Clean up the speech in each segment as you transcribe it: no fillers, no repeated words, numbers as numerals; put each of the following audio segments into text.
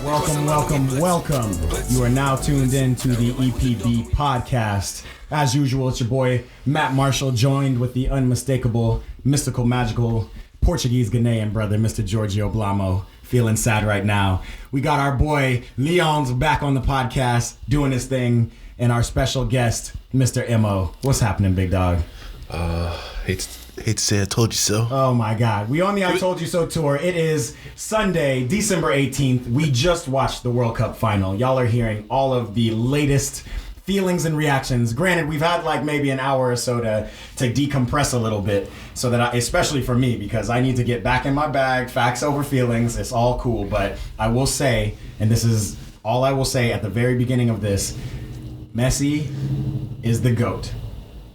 Welcome. You are now tuned in to the EPB podcast. As usual, it's your boy Matt Marshall, joined with the unmistakable, mystical, magical Portuguese Ghanaian brother, Mr. Giorgio Blamo. Feeling sad right now. We got our boy Leon's back on the podcast, doing his thing, and our special guest, Mr. Mo. What's happening, big dog? Hate to say I told you so. Oh my God. We on the I Told You So tour. It is Sunday, December 18th. We just watched the World Cup final. Y'all are hearing all of the latest feelings and reactions. Granted, we've had like maybe an hour or so to decompress a little bit, so that especially for me, because I need to get back in my bag, facts over feelings. It's all cool, but I will say, and this is all I will say at the very beginning of this, Messi is the GOAT.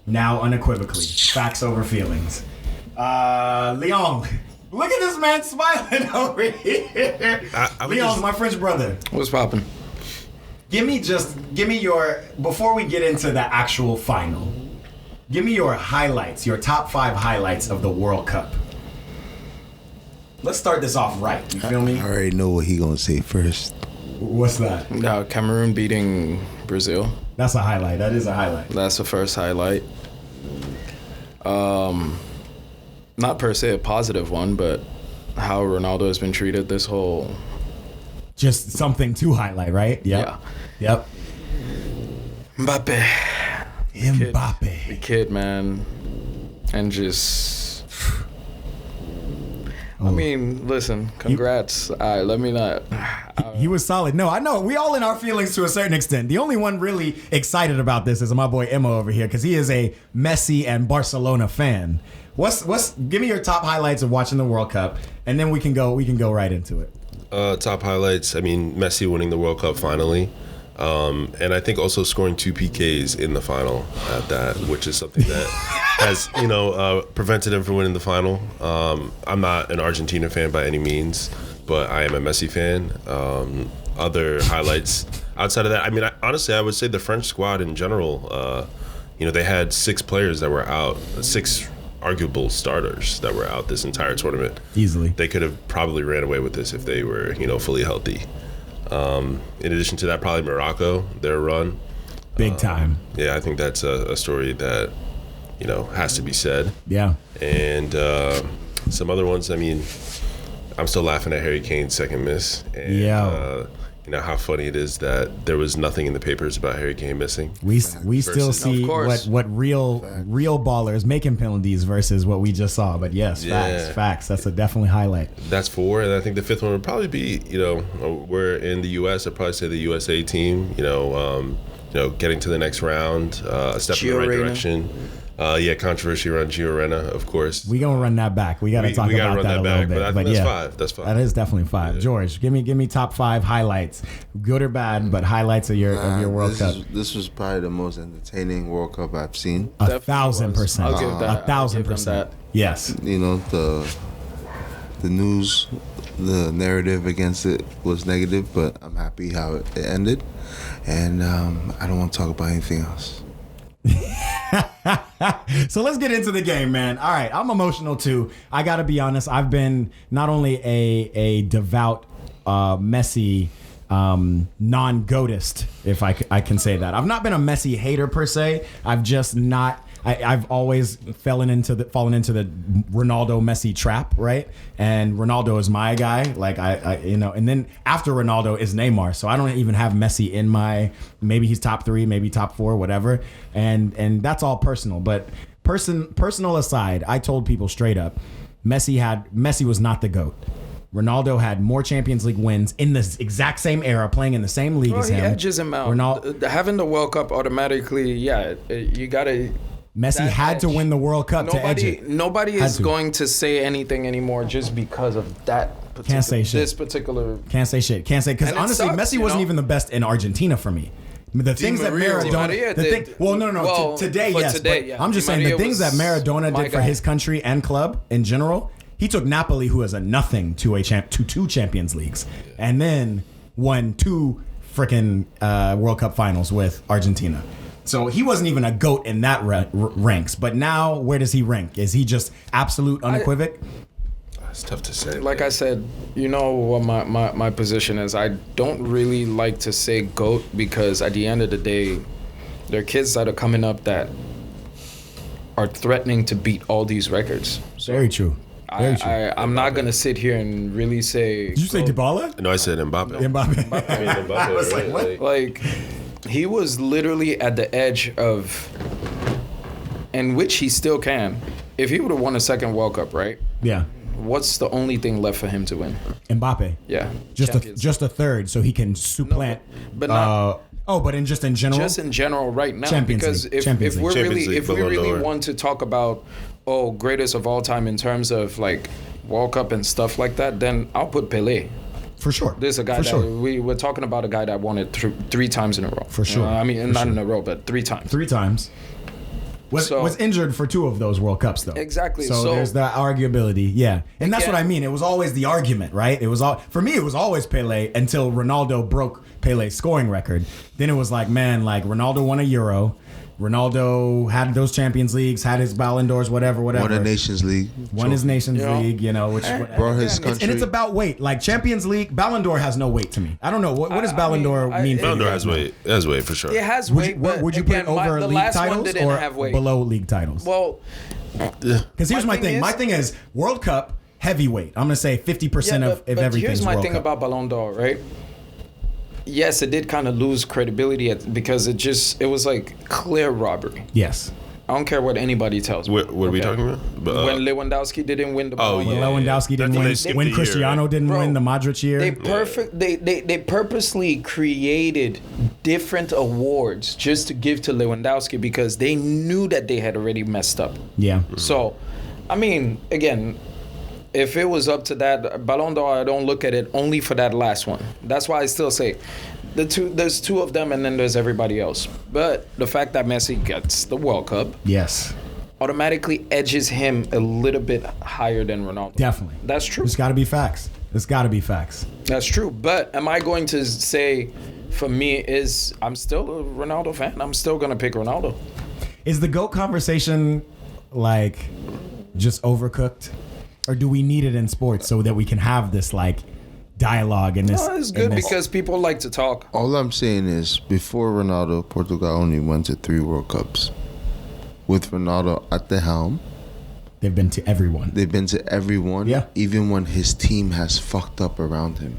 Now unequivocally. Facts over feelings. Leon, look at this man smiling over here. Leon's my French brother. What's poppin'? Give me your, before we get into the actual final, give me your highlights, your top 5 highlights of the World Cup. Let's start this off right. You feel me? I already know what he gonna say first. What's that? Cameroon beating Brazil. That's a highlight. That is a highlight. That's the first highlight. Not per se a positive one, but how Ronaldo has been treated this whole... Just something to highlight, right? Yep. Yeah. Yep. Mbappe. The kid, man. And just... I mean, listen, congrats. Let me not... He was solid. No, I know. We all in our feelings to a certain extent. The only one really excited about this is my boy Mo over here, because he is a Messi and Barcelona fan. Give me your top highlights of watching the World Cup, and then we can go right into it. Top highlights, I mean, Messi winning the World Cup finally. And I think also scoring 2 PKs in the final at that, which is something that has, prevented him from winning the final. I'm not an Argentina fan by any means, but I am a Messi fan. Other highlights outside of that, I mean, honestly, I would say the French squad in general, they had 6 players that were out, 6 arguable starters that were out this entire tournament. Easily. They could have probably ran away with this if they were, fully healthy. In addition to that, probably Morocco, their run. Big time. Yeah, I think that's a story that, has to be said. Yeah. And some other ones, I mean, I'm still laughing at Harry Kane's second miss. And, how funny it is that there was nothing in the papers about Harry Kane missing. We still see what real ballers making penalties versus what we just saw. But yes, facts. That's a definitely highlight. That's 4, and I think the 5th one would probably be, we're in the U.S. I'd probably say the USA team. Getting to the next round, a step in the right direction. Controversy around G.O.A.T, of course. We gonna run that back. We gotta talk about that a little bit. But that's 5. That's 5. That is definitely 5. Yeah. George, give me top 5 highlights, good or bad, but highlights of your World Cup. This was probably the most entertaining World Cup I've seen. 1,000%. I'll give that. 1,000%. Yes. The news, the narrative against it was negative, but I'm happy how it ended, and I don't want to talk about anything else. So let's get into the game, man. All right, I'm emotional too. I gotta be honest. I've been not only a devout Messi non-goatist, if I can say that. I've not been a Messi hater per se. I've just not. I've always fallen into the Ronaldo Messi trap, right? And Ronaldo is my guy, like and then after Ronaldo is Neymar, so I don't even have Messi in my, maybe he's top 3, maybe top 4, whatever, and that's all personal. But personal aside, I told people straight up, Messi was not the GOAT. Ronaldo had more Champions League wins in the exact same era, playing in the same league as him. He edges him out. Having the World Cup automatically, you gotta. Messi had to win the World Cup to edge it. Nobody is going to say anything anymore just because of that. Can't say shit. This particular. Can't say shit. Can't say, because honestly, Messi wasn't even the best in Argentina for me. The things that Maradona. Today, yes. Today, I'm just saying the things that Maradona did for his country and club in general. He took Napoli, who is a nothing, to 2 Champions Leagues, and then won 2 freaking World Cup finals with Argentina. So he wasn't even a GOAT in that ranks. But now, where does he rank? Is he just absolute unequivocal? It's tough to say. Like man. I said, you know what my position is. I don't really like to say GOAT because at the end of the day, there are kids that are coming up that are threatening to beat all these records. So Very true. Very true. I'm not gonna sit here and really say. Did you say Dybala? No, I said Mbappe. Mbappe. I mean, Mbappe, I was like, right? what? Like, he was literally at the edge of, and which he still can. If he would have won a second World Cup, right? Yeah. What's the only thing left for him to win? Mbappe. Yeah, Just Champions. a third, so he can supplant. but not- but in general. Just in general, right now, Champions because League. if Champions we're League. really Champions League, if we Ballon really d'Or. want to talk about greatest of all time in terms of like World Cup and stuff like that, then I'll put Pelé. For sure. There's a guy For that sure. we were talking about, a guy that won it three times in a row. For sure. I mean, For not sure. in a row, but 3 times. 3 times. Was injured for 2 of those World Cups though. Exactly. So, So- there's that arguability. Yeah. And that's Again- what I mean. It was always the argument, right? It was all for me it was always Pelé until Ronaldo broke Pelé's scoring record. Then it was like, man, like Ronaldo won a Euro. Ronaldo had those Champions Leagues, had his Ballon d'Ors, whatever. Won a Nations League. Won his Nations Yeah. League, which Brought his and country. it's about weight. Like Champions League, Ballon d'Or has no weight to me. I don't know what does I Ballon mean, d'Or I- mean for Ballon you d'Or guys? has weight. It has weight for sure. It has Would weight, you, but would you again, put it over the league last one titles didn't or have weight. below league titles? Well, Because here's my my thing thing. is- My thing is World Cup heavyweight. I'm gonna say 50% of but everything's here's my World thing Cup. about Ballon d'Or, right? Yes, it did kind of lose credibility because it was like clear robbery. Yes. I don't care what anybody tells me. What are we okay? talking about? But, When Lewandowski didn't win the Oh, Ballon When yeah. d'Or. Lewandowski didn't That's when win, they skipped when the year, Cristiano right? didn't Bro, win the Modric year. They purposely created different awards just to give to Lewandowski because they knew that they had already messed up. Yeah. So, I mean, again, if it was up to that Ballon d'Or, I don't look at it only for that last one. That's why I still say there's 2 of them and then there's everybody else. But the fact that Messi gets the World Cup Yes. automatically edges him a little bit higher than Ronaldo. Definitely. That's true. It's got to be facts. It's got to be facts. That's true. But am I going to say, for me, I'm still a Ronaldo fan. I'm still going to pick Ronaldo. Is the GOAT conversation like just overcooked, or do we need it in sports so that we can have this like dialogue and this? No, it's good and this- because people like to talk. All I'm saying is, before Ronaldo, Portugal only went to 3 World Cups. With Ronaldo at the helm, they've been to everyone. they've been to everyone, Yeah. even when his team has fucked up around him.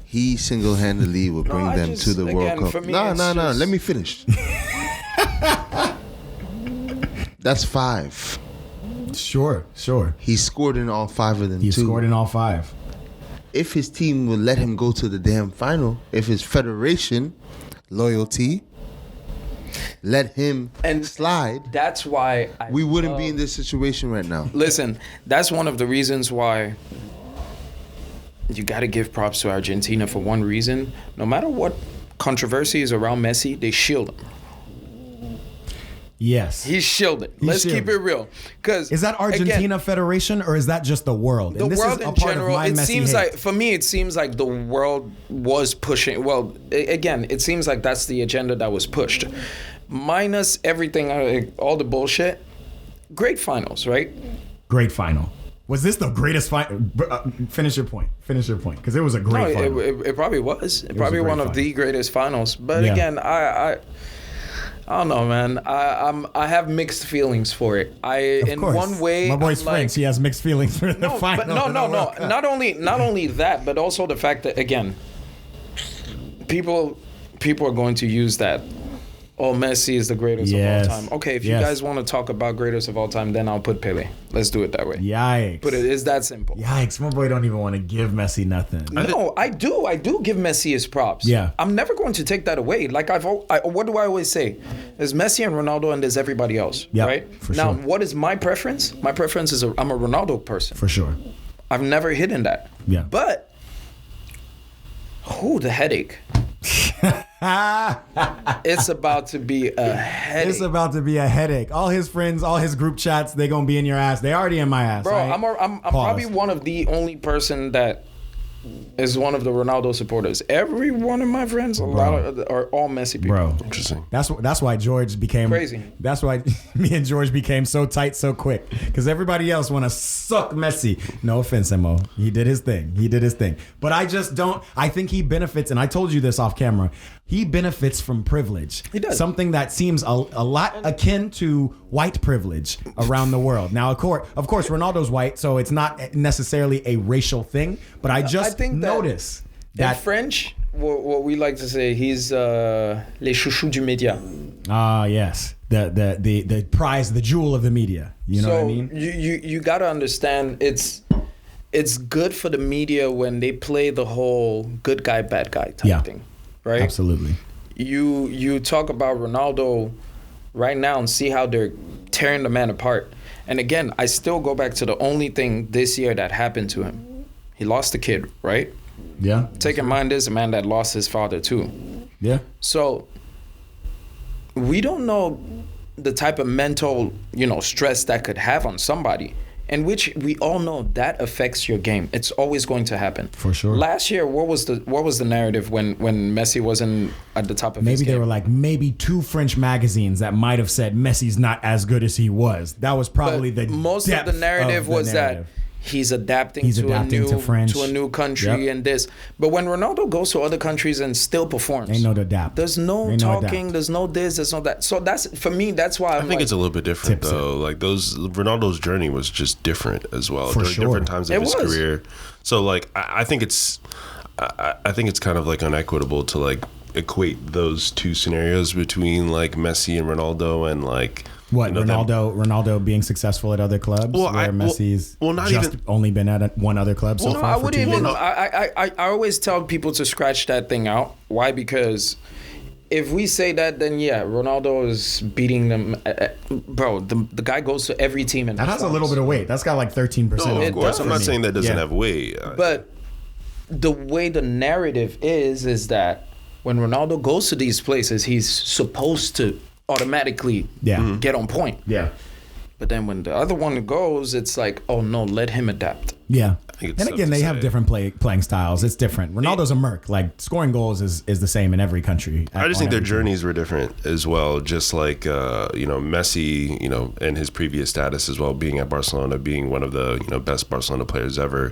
He single-handedly will bring I them just- to the again, World Cup. for me, No, it's no. just- Let me finish. That's 5. Sure. He scored in all 5 of them He too. scored in all 5. If his team would let him go to the damn final, if his federation loyalty let him And slide, That's why we wouldn't be in this situation right now. Listen, that's one of the reasons why you got to give props to Argentina for one reason. No matter what controversy is around Messi, they shield him. Yes. He's shielded. Let's keep shielded. it real. Because Is that Argentina Federation or is that just the world? the And this world is a in part general, of my it Messi seems hate. like, for me, it seems like the world was pushing. Well, again, it seems like that's the agenda that was pushed. Minus everything, all the bullshit. Great finals, right? Great final. Was this the greatest final? Finish your point. Because it was a great final. It probably was. It was probably a great one of final. the greatest finals. But Yeah. again, I don't know, man. I have mixed feelings for it. Of course. One way, my boy's I'm like, French. He has mixed feelings for the no, final. but no. Not only that, but also the fact that again, people are going to use that. Oh, Messi is the greatest Yes. of all time. Okay, if you Yes. guys want to talk about greatest of all time, then I'll put Pele. Let's do it that way. Yikes. But it is that simple. Yikes. My boy don't even want to give Messi nothing. No, I do. I do give Messi his props. Yeah. I'm never going to take that away. Like what do I always say? There's Messi and Ronaldo, and there's everybody else. Yep, right. for Now, sure. what is my preference? My preference is I'm a Ronaldo person. For sure. I've never hidden that. Yeah. But the headache. It's about to be a headache. It's about to be a headache. All his friends, all his group chats, they gonna be in your ass. They already in my ass. Bro, right? I'm Pause. probably one of the only person that is one of the Ronaldo supporters. Every one of my friends, are all Messi people. Bro, Interesting. that's why George became Crazy. That's why me and George became so tight so quick, because everybody else want to suck Messi. No offense, Mo. He did his thing. But I just don't. I think he benefits, and I told you this off camera. He benefits from privilege. He does. Something that seems a lot akin to white privilege around the world. Now, of course, Ronaldo's white, so it's not necessarily a racial thing. But I think notice that in French, what we like to say, he's les chouchous du média. Ah, yes, the prize, the jewel of the media. You know what I mean? You got to understand, it's good for the media when they play the whole good guy, bad guy type thing. Right? Absolutely. You talk about Ronaldo right now and see how they're tearing the man apart. And again, I still go back to the only thing this year that happened to him. He lost a kid, right? Yeah. Take in mind, there's a man that lost his father too. Yeah. So we don't know the type of mental, stress that could have on somebody. In which we all know that affects your game. It's always going to happen. For sure. Last year, what was the narrative when Messi wasn't at the top of his game? Maybe there were like maybe 2 French magazines that might have said Messi's not as good as he was. That was probably most of the narrative was that he's adapting to a new country and this. But when Ronaldo goes to other countries and still performs, ain't no adapt. There's no talking, there's no this, there's no that. So that's, for me, that's why I think it's a little bit different though. Like Ronaldo's journey was just different as well. During different times of his career. So like I think it's kind of like unequitable to like equate those two scenarios between like Messi and Ronaldo and like Ronaldo being successful at other clubs, Messi's only been at one other club so far. I always tell people to scratch that thing out. Why? Because if we say that, then Ronaldo is beating them. Bro, the guy goes to every team and that has a little bit of weight. That's got like 13%. No, of course, I'm not saying that doesn't have weight. But the way the narrative is that when Ronaldo goes to these places, he's supposed to automatically get on point. Yeah. But then when the other one goes, it's like, oh no, let him adapt. Yeah. And again, they have different playing styles. It's different. Ronaldo's a merc. Like, scoring goals is the same in every country. I just think their journeys were different as well. Just like, Messi, and his previous status as well, being at Barcelona, being one of the, best Barcelona players ever.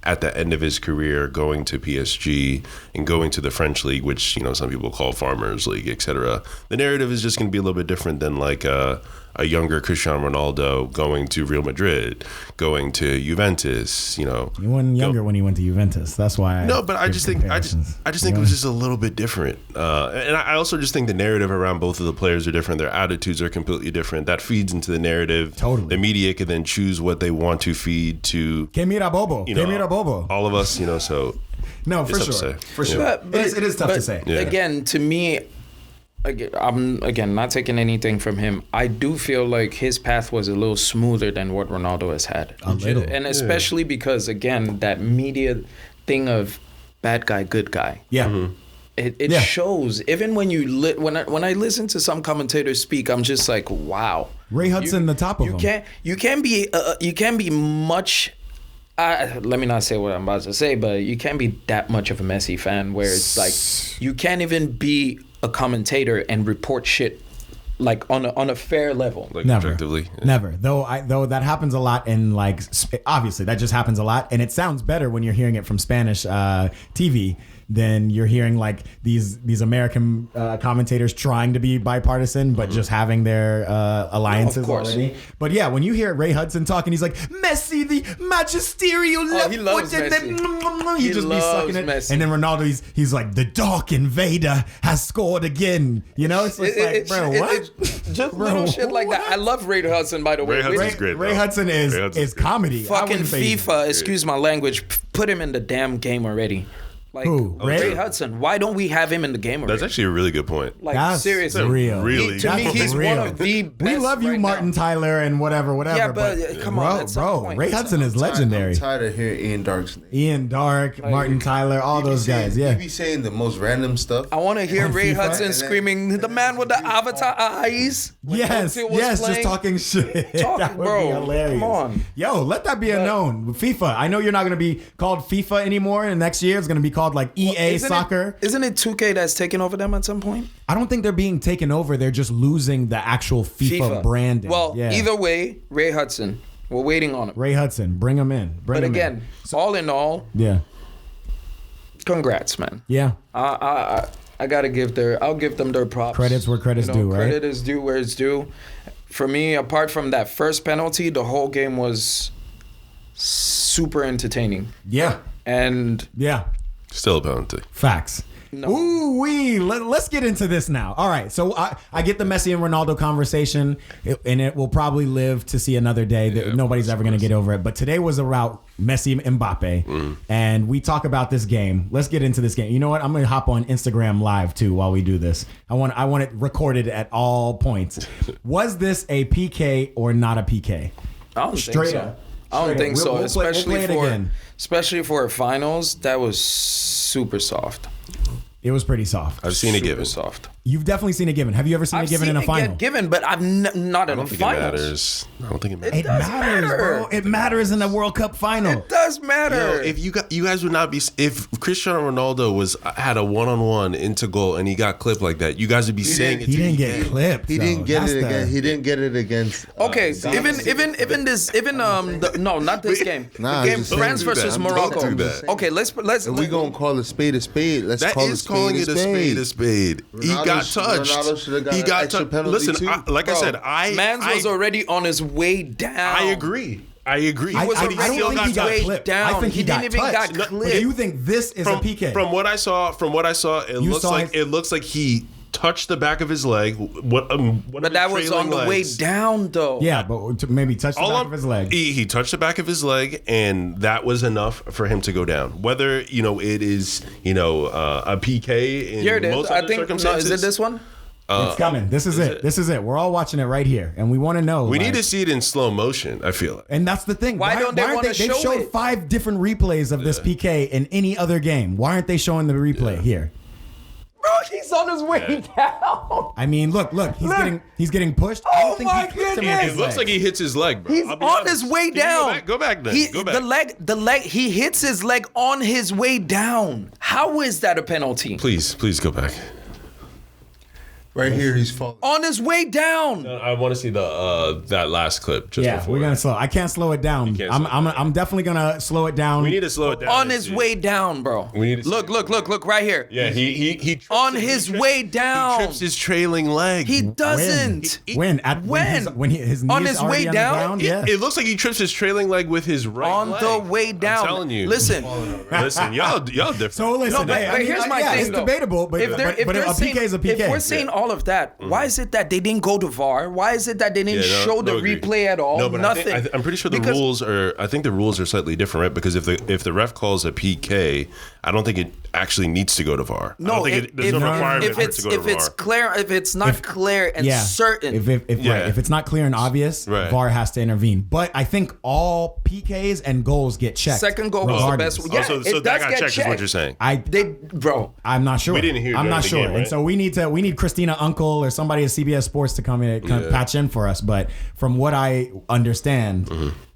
At the end of his career, going to PSG and going to the French league, which, some people call Farmers League, etc. The narrative is just going to be a little bit different than like a younger Cristiano Ronaldo going to Real Madrid, going to Juventus, He wasn't younger when he went to Juventus. That's why. I just think it was just a little bit different. And I also just think the narrative around both of the players are different. Their attitudes are completely different. That feeds into the narrative. Totally. The media can then choose what they want to feed to. Que mira bobo. Que mira bobo. All of us, so. No, for sure. For sure. But it is tough to say. Yeah. Again, to me, I'm not taking anything from him. I do feel like his path was a little smoother than what Ronaldo has had. A little. And especially because, again, that media thing of bad guy, good guy. Yeah. Mm-hmm. It shows. Even when when I listen to some commentators speak, I'm just like, wow. Ray Hudson, the top of him. You can't be much. Let me not say what I'm about to say, but you can't be that much of a Messi fan where it's like you can't even be a commentator and report shit like on a fair level. Like never, objectively. Yeah. Never. Though that happens a lot in like obviously that just happens a lot, and it sounds better when you're hearing it from Spanish TV. Then you're hearing like these American commentators trying to be bipartisan, but just having their alliances already. But yeah, when you hear Ray Hudson talking, he's like, Messi, the magisterial left he loves foot, and Messi. then he just be sucking it. Messi. And then Ronaldo, he's like, the Dark Invader has scored again. It's just what? Just little shit like that. I love Ray Hudson, by the way. Ray Hudson's great. Ray Hudson is comedy. Fucking FIFA, excuse my language, put him in the damn game already. Like Who? Ray Ray? Hudson. Why don't we have him in the game already? That's actually a really good point. Like That's seriously, real. Really? To me, That's he's real. one of the best. We love you, right Martin now. Tyler, and whatever. Yeah, but come on, at some point. Ray Hudson is legendary. I'm tired of hearing Ian Dark's name. Ian Dark, Martin Tyler, all those guys. He Yeah. be saying the most random stuff. I want to hear On Ray FIFA? Hudson And then- screaming, "The man with the avatar eyes." when Yes, Ozil was yes, just playing. talking shit. Talk, That would bro, be hilarious. come on. Yo, let that be a known. FIFA. I know you're not going to be called FIFA anymore, and next year it's going to be called like EA Soccer. Isn't it 2K that's taking over them at some point? I don't think they're being taken over. They're just losing the actual FIFA branding. Well, Yeah. either way, Ray Hudson. We're waiting on him. Ray Hudson, bring him in. But again, all in all, Yeah. congrats, man. Yeah. I gotta I'll give them their props. Credits where credits due, right? Credit is due where it's due. For me, apart from that first penalty, the whole game was super entertaining. Yeah. And Yeah. Still a penalty. Facts. No. Ooh wee. Let's get into this now. All right. So I get the Messi and Ronaldo conversation, and it will probably live to see another day. That nobody's ever going to get over it. But today was about Messi and Mbappe, and we talk about this game. Let's get into this game. You know what? I'm going to hop on Instagram Live too while we do this. I want it recorded at all points. Was this a PK or not a PK? I don't Straight think so. up. I don't think so. We'll play it again. Especially for finals, that was super soft. It was pretty soft. I've seen it Super given. soft. You've definitely seen it given. Have you ever seen it given in a final? Given, but I've not in I a don't think finals. it matters. I don't think it matters. It matters, bro. It matters in the World Cup final. It does matter. Yo, if you guys would not be, if Cristiano Ronaldo had a one-on-one into goal and he got clipped like that, you guys would be saying He didn't get clipped. He though. didn't get That's it again. He didn't get it against. Okay, no, not this game. Nah, the game I'm just France saying, versus I'm Morocco. don't do that. Okay, let's If we gonna call a spade, let's That call is calling it a spade a spade. He got touched. Ronaldo should have got He an got extra touched. penalty Listen, too. I said, Mans was already on his way down. I agree. He was I already don't think he got way clipped. down. I think he didn't got even touched. got But clipped. do you think this is a PK? From what I saw, it looks like he touched the back of his leg. But that was on the way down, though. Yeah, but to maybe touch the back of his leg. He touched the back of his leg, and that was enough for him to go down. Whether it is a PK in Here it is. most I other think. No, circumstances. is it this one? It's coming. This is it. This is it. We're all watching it right here, and we want to know. We need to see it in slow motion. I feel like. And that's the thing. Why don't they aren't wanna They've show showed it? 5 different replays of this PK in any other game. Why aren't they showing the replay here? Bro, he's on his way down. I mean, look. He's getting pushed. I Oh don't think my he clipped him goodness. with It his looks leg. like he hits his leg, bro. He's I'll be on honest. his way Can you down. Go back then. Go back. The leg. He hits his leg on his way down. How is that a penalty? Please go back. Right here, he's falling. On his way down. I want to see that last clip just Yeah, before. we're gonna slow. I can't slow it down. can't slow it I'm definitely gonna slow it down. We need to slow it down. On and his see. way down, bro. We need to look right here. Yeah, he trips On it. his He trips- way down. He trips his trailing leg. He doesn't. When his knees On his already way on down? the ground? It, Yeah. it looks like he trips his trailing leg with his right On leg. the way down. I'm telling you. Listen. Listen, y'all different. So listen, No, but, hey, I but mean, here's my yeah, thing. it's though. debatable, but if they're a saying, PK is a PK. If we're saying all of that, why is it that they didn't go to VAR? Why is it that they didn't show the agreed. replay at all? No, but Nothing. I'm pretty sure the Because- rules are. I think the rules are slightly different, right? Because if the ref calls a PK, I don't think it actually needs to go to VAR. I don't think there's no requirement for it to go to if it's VAR. clear, if it's not clear and certain, Right, if it's not clear and obvious, Right. VAR has to intervene. But I think all PKs and goals get checked. second goal was the regardless. best. Yeah, so it that does got get checked, is what you're saying. Bro. I'm not sure. We didn't hear I'm during not the sure, game, and right? so we need Christina Uncle or somebody at CBS Sports to come in, patch in for us. But from what I understand,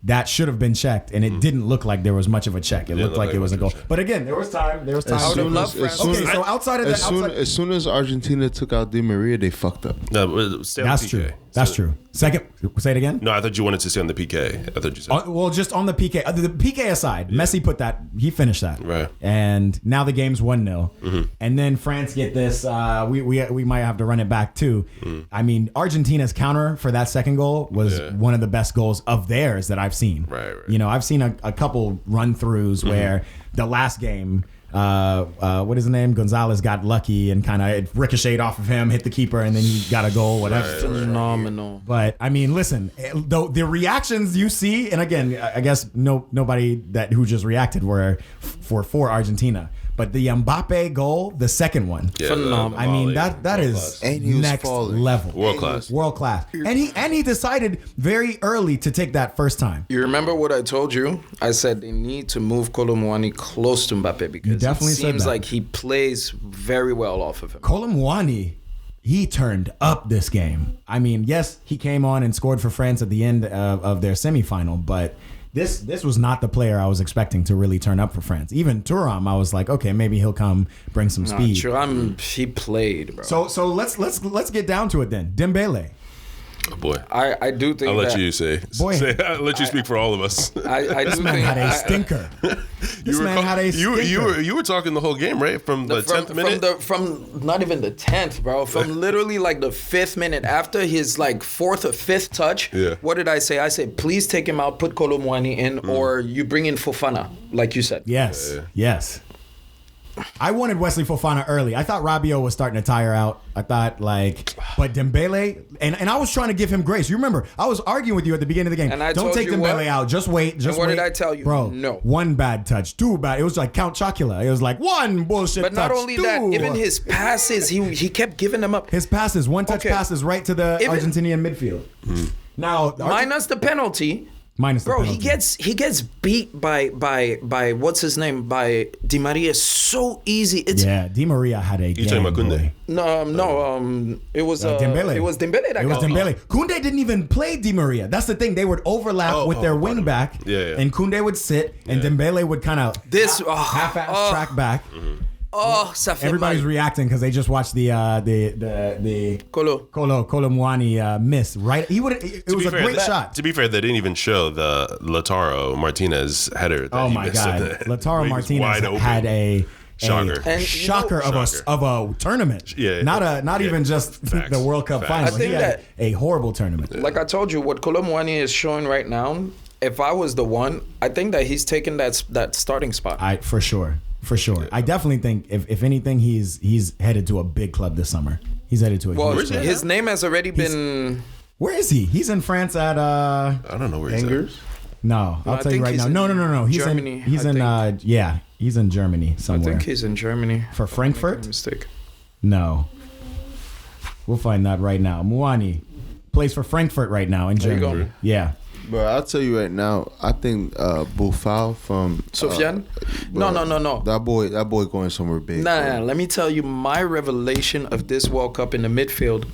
that should have been checked, and it didn't look like there was much of a check. It looked like it was a goal. But again, there was time. There was time. Okay, so outside of that, As soon as Argentina took out Di Maria, they fucked up. No, stay on that's the true. PK. That's true. Second, say it again. No, I thought you wanted to stay on the PK. I thought you said. Well, just on the PK. The PK aside, Messi put that. He finished that. Right. And now the game's 1-0. And then France get this. We might have to run it back too. I mean, Argentina's counter for that second goal was one of the best goals of theirs that I've seen. Right. You know, I've seen a couple run throughs where the last game. What is his name? Gonzalez got lucky and kind of ricocheted off of him, hit the keeper, and then he got a goal. Whatever. Phenomenal. But I mean, listen, though the reactions you see, and again, I guess nobody who just reacted were for Argentina. But the Mbappe goal, the second one, Yeah, Phenomenal. I mean volley, that is world-class. And he was next falling. level, World class. world class. And he decided very early to take that first time. You remember what I told you? I said they need to move Kolo Muani close to Mbappe because definitely it said seems that. like he plays very well off of him. Kolo Muani, he turned up this game. I mean, yes, he came on and scored for France at the end of their semifinal, but this was not the player I was expecting to really turn up for France. Even Thuram, I was like, okay, maybe he'll come bring some Nah, speed. he played, bro. So let's get down to it then. Dembele. Oh, boy. I do think I'll let that you say. Boy. I'll let you speak for all of us. I do This man think had a stinker. This man had a stinker. You were talking the whole game, right? From the 10th minute? From not even the 10th, bro. From literally like the 5th minute after his like 4th or 5th touch. Yeah. What did I say? I said, please take him out, put Kolo Muani in, or you bring in Fofana, like you said. Yes, yes. I wanted Wesley Fofana early. I thought Rabiot was starting to tire out. I thought but Dembele, and I was trying to give him grace. You remember, I was arguing with you at the beginning of the game. And I Don't told take you Dembele what? out. Just wait. Just what wait. did I tell you? Bro, No. one bad touch, two bad. It was like Count Chocula. It was like one bullshit But touch. not only that, two. even his passes, he kept giving them up. His passes, one touch Okay. passes right to the Even- Argentinian midfield. Now, Minus the penalty. minus the Bro, penalty. he gets beat by what's his name, by Di Maria so easy. It's Yeah, Di Maria had a game. talking about Koundé? boy. no, it was Dembele. It was Dembele that It was got beat. Dembele. Koundé didn't even play Di Maria. That's the thing. They would overlap with their wing back, Yeah. and Koundé would sit, and Dembele would kind of This half-ass track back. ça fait Everybody's mal. reacting because they just watched the Kolo. Kolo Muani miss. Right, he would. It was a great shot. To be fair, they didn't even show the Lautaro Martinez header. That Oh he my missed God, at the- Lautaro he was Martinez wide open. had a Shocker. And you shocker know- of a tournament. Yeah. not Yeah. even just Facts. the World Cup Facts. final. I think He had that- a horrible tournament. Like I told you, what Kolo Muani is showing right now, if I was the one, I think that he's taking that starting spot. For sure. I definitely think if anything, he's headed to a big club this summer. He's headed to a Well, huge club. his name has already been. Where is he? He's in France at I don't know where he's Angers? No, I'll I tell you think right he's now. in No. He's Germany, he's I in he's in Germany I somewhere. think he's in Germany. For Frankfurt? Mistake. No. We'll find that right now. Muani plays for Frankfurt right now in There you Germany. go. Yeah. But I'll tell you right now, I think Boufal from Sofiane? bro, No. That boy going somewhere big. Nah, let me tell you, my revelation of this World Cup in the midfield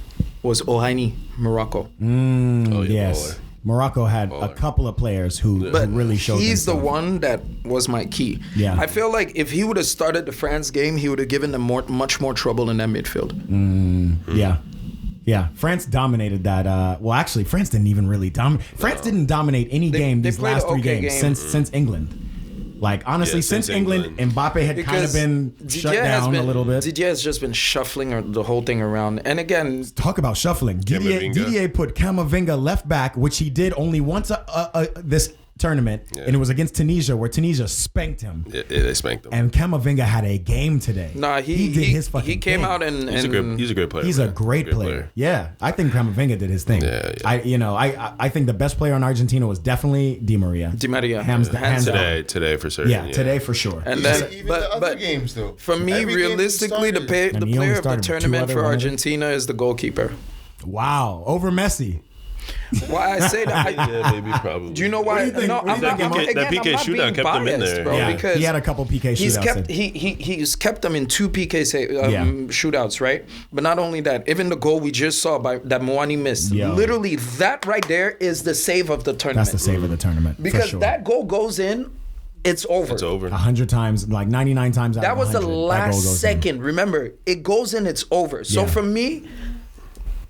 was Ohaini, Morocco. Oh, yeah, Yes. baller. Morocco had a couple of players who But really showed he's the themselves. one that was my key. Yeah. I feel like if he would have started the France game, he would have given them much more trouble in that midfield. Yeah. France dominated that. Well, actually, France didn't even really dominate. France didn't dominate any game they these played last an 3 okay games game. since England. Like, honestly, Yeah, since since England, England. Mbappe had kind of been shut down a little bit. Didier has just been shuffling the whole thing around. And again, Talk about shuffling. Camavinga. Didier put Camavinga left back, which he did only once this tournament, and it was against Tunisia, where Tunisia spanked him. Yeah, they spanked him. And Camavinga had a game today. nah, he did his fucking he came thing. out and He's a great player. He's man. a great player. Yeah, I think Camavinga did his thing. Yeah. I think the best player on Argentina was definitely Di Maria. Di Maria. Hands down. Today for certain. Yeah, today for sure. And then, Even the other but games though. for me, Every game he realistically, the started. And he only player of the started two tournament other for ones. Argentina is the goalkeeper. Wow, over Messi. Why I say that? Yeah, maybe probably. Do you know why? What do you think? No, What do you I'm not. think, Mo? Again, That PK I'm not shootout being kept him in biased, there. bro. Yeah, Because he had a couple PK he's shootouts. kept he's kept them in 2 PK shootouts, right? But not only that, even the goal we just saw that Muani missed, Yo. literally that right there is the save of the tournament. That's the save of the tournament. for because sure. that goal goes in, it's over. It's over. 100 times, like 99 times out That of was the 100, that goal last goes in. second. Remember, it goes in, it's over. So Yeah. for me,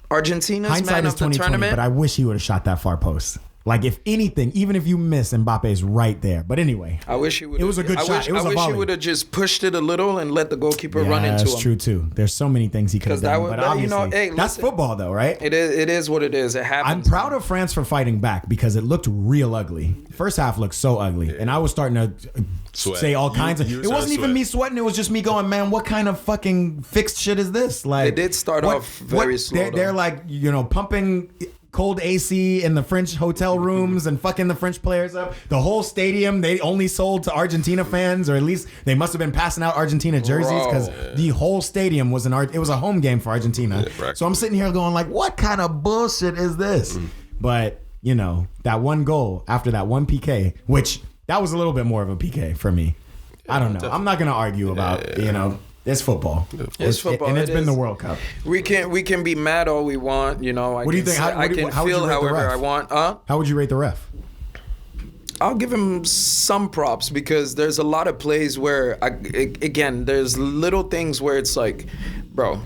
Argentina's Hindsight man is of the 2020, tournament. but I wish he would have shot that far post. Like, if anything, even if you miss, Mbappe's right there. But anyway, I wish he would. It was a good shot. It was I a wish he volley. would have just pushed it a little and let the goalkeeper run into that's him. true too. There's so many things he could have 'Cause that done, would- but but, you obviously, know, hey, that's listen. football though, right? It is what it is. It happens. I'm proud of France for fighting back because it looked real ugly. First half looked so ugly, and I was starting to Sweat. say all kinds of. you were It wasn't starting to even sweat. me sweating; it was just me going, "Man, what kind of fucking fixed shit is this?" Like They did start off very slow, They're though. like pumping cold AC in the French hotel rooms and fucking the French players up. The whole stadium, they only sold to Argentina fans, or at least they must have been passing out Argentina jerseys because the whole stadium was it was a home game for Argentina. Yeah, so I'm sitting here going like, what kind of bullshit is this? But, you know, that one goal after that one PK, which that was a little bit more of a PK for me. I don't know. Definitely. I'm not going to argue about, you know, it's football. It's football. And it's It been the is. World Cup. We can be mad all we want, you know. What do you think? I can how would you feel rate the however ref? I want. How would you rate the ref? I'll give him some props because there's a lot of plays where, again, there's little things where it's like, bro,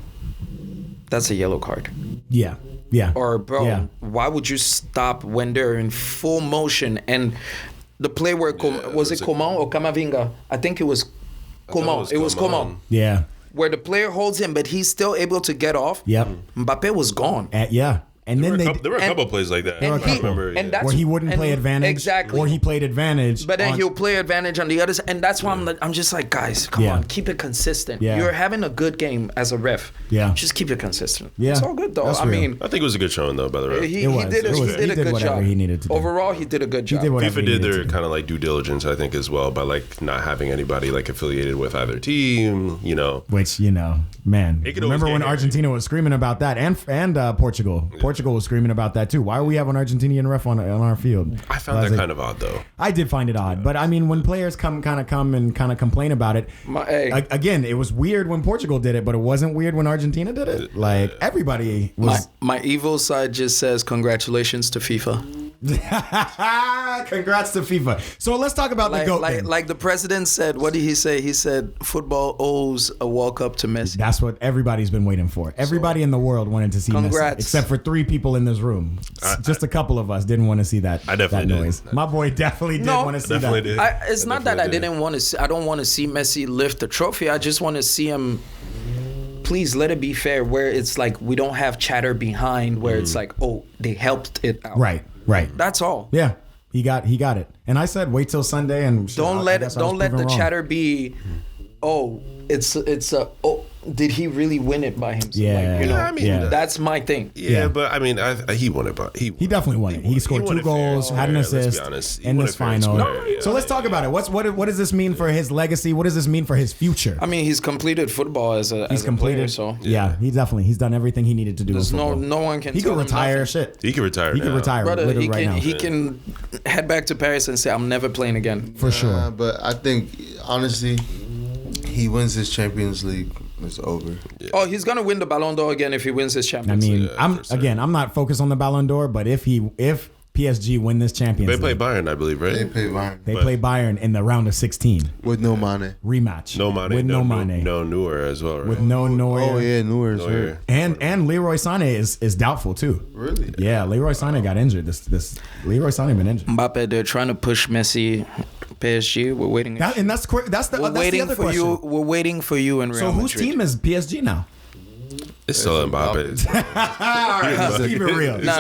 that's a yellow card. Yeah. Yeah. Or, bro, Yeah. why would you stop when they're in full motion? And the play where, was it Coman or Camavinga? I think it was Coman. It was Coman. Yeah. Where the player holds him, but he's still able to get off. Yep. Mbappe was gone. Yeah. And There then were a couple of plays like that. and I he- remember. and yeah. that's- where he wouldn't and play advantage, exactly. or he played advantage, But then on- he'll play advantage on the others, and that's why I'm just like, guys, come Yeah. on, keep it consistent. Yeah. You're having a good game as a ref. Yeah. Just keep it consistent. Yeah. It's all good though. That's I real. mean, I think it was a good showing though, by the way. he was. did It was. he He did a did good whatever job. he needed to do. Overall, he did a good job. did whatever FIFA he did needed their to. kind of like due diligence, I think, as well, by like not having anybody like affiliated with either team. You know, Which, you know, man, It could always remember get when hairy. Argentina was screaming about that, and Portugal. Portugal was screaming about that too. Why are we have an Argentinian ref on our field? I found that kind of odd though. I did find it odd, but I mean, when players come and complain about it, again, it was weird when Portugal did it, but it wasn't weird when Argentina did it. Like everybody was. My evil side just says congratulations to FIFA. Congrats to FIFA. So let's talk about the GOAT thing. Like the president said, what did he say? He said football owes a World Cup to Messi. That's what everybody's been waiting for. Everybody in the world wanted to see Messi, Congrats. except for 3 people in this room. Just a couple of us didn't want to see that. I definitely that did. noise. My boy definitely did want to see Definitely that. did. It's not that I didn't want to see. I don't want to see Messi lift the trophy. I just want to see him. Please let it be fair. Where it's like we don't have chatter behind. Where it's like, oh, they helped it out. Right. That's all. Yeah. He got it. And I said, wait till Sunday and Don't let the chatter be. Oh, it's did he really win it by himself? Yeah. Like, you know, I mean, Yeah. that's my thing. Yeah, but I mean, he won it, but He definitely won it. He scored won 2 it fair. goals, had an Let's be assist honest. He in won this it fair and final. square, yeah. So let's talk about it. What does this mean for his legacy? What does this mean for his future? I mean, he's completed football as a He's completed. player, so yeah, he's done everything he needed to do. there's in football. no one can. He tell could him retire. nothing. Shit. He could retire. He could now. retire. Brother, literally he right can now. he can head back to Paris and say, I'm never playing again. For sure. But I think honestly, he wins his Champions League, it's over. Oh, he's gonna win the Ballon d'Or again if he wins his I Champions League. mean, I'm not focused on the Ballon d'Or, but if PSG win this Champions They play League, Bayern, I believe, right? They play Bayern they play Bayern in the round of 16 with no Mane. rematch. No Mane, with no Mane, no Neuer as well, right? with no Neuer. Oh yeah, Neuer's Neuer. hurt. And Leroy Sané is doubtful too. Really? Yeah, Leroy Sané got injured. This Leroy Sané been injured. Mbappe, they're trying to push Messi, PSG. We're waiting. That's the we're waiting other for question. you. We're waiting for you in Real So whose Madrid. team is PSG now? It's still Mbappe. All right, let's keep it real. No.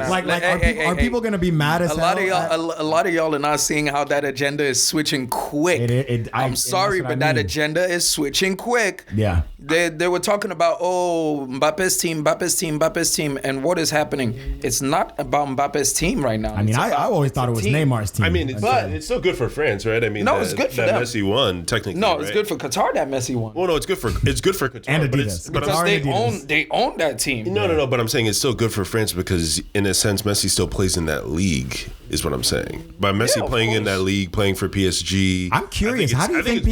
Like, Hey, are people gonna be mad as A lot hell? of y'all, a lot of y'all are not seeing how that agenda is switching quick. I'm sorry, but that agenda is switching quick. Yeah. They were talking about Mbappe's team, and what is happening? It's not about Mbappe's team right now. I mean, I always thought it was Neymar's team. I mean, it's still good for France, right? I mean, No, it's good for that them. Messi won technically. No, it's right? good for Qatar that Messi won. Well, no, it's good for Qatar And but Adidas. but Because I'm, Adidas. they own that team. no. But I'm saying it's still good for France because, in a sense, Messi still plays in that league. Is what I'm saying. By Messi Yeah, of playing in course. that league, playing for PSG. I'm curious. How do you think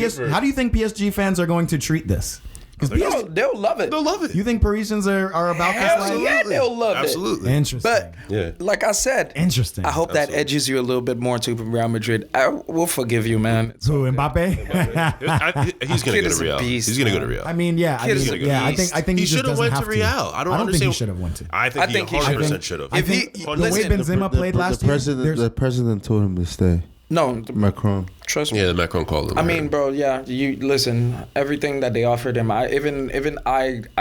PSG fans are going to treat this? Because They'll love it. They'll love it. you think Parisians are about Hell this life? yeah, they'll love Absolutely. Interesting. it. But Yeah. like I said, Interesting. I hope that edges you a little bit more to Real Madrid. I will forgive you, man. Who, Mbappe? He's gonna Kid go is to a Real. beast, He's gonna go man. to Real. I mean, yeah. Kid is a I beast. think he should just have doesn't went have to Real. I don't think he understand. should have went to. I think he he should. 100% should have. I If think he- the way listen, Benzema played last year, there's- The president told him to stay. No, Macron. trust me. Yeah, the Macron called him. I mean, bro, yeah. You listen. Everything that they offered him, I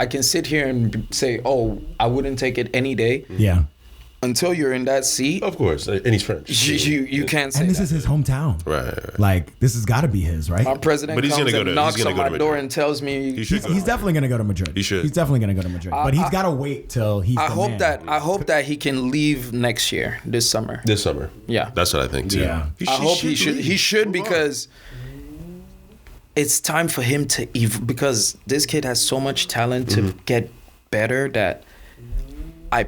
can sit here and say, oh, I wouldn't take it any day. yeah. until you're in that seat, Of course, and he's French. you can't say And this that. is his hometown. Right. Like, this has got to be his, right? My president But he's comes gonna go and to- knocks he's gonna on go my to door Madrid. and tells me He should go. He's definitely going to go to Madrid. He should. He's definitely going to go to Madrid. But he's got to wait till he's I the hope man. I hope that he can leave next year, this summer. This summer. Yeah. That's what I think too. Yeah. I hope he should. leave. He should Move on. because it's time for him to because this kid has so much talent to get better that I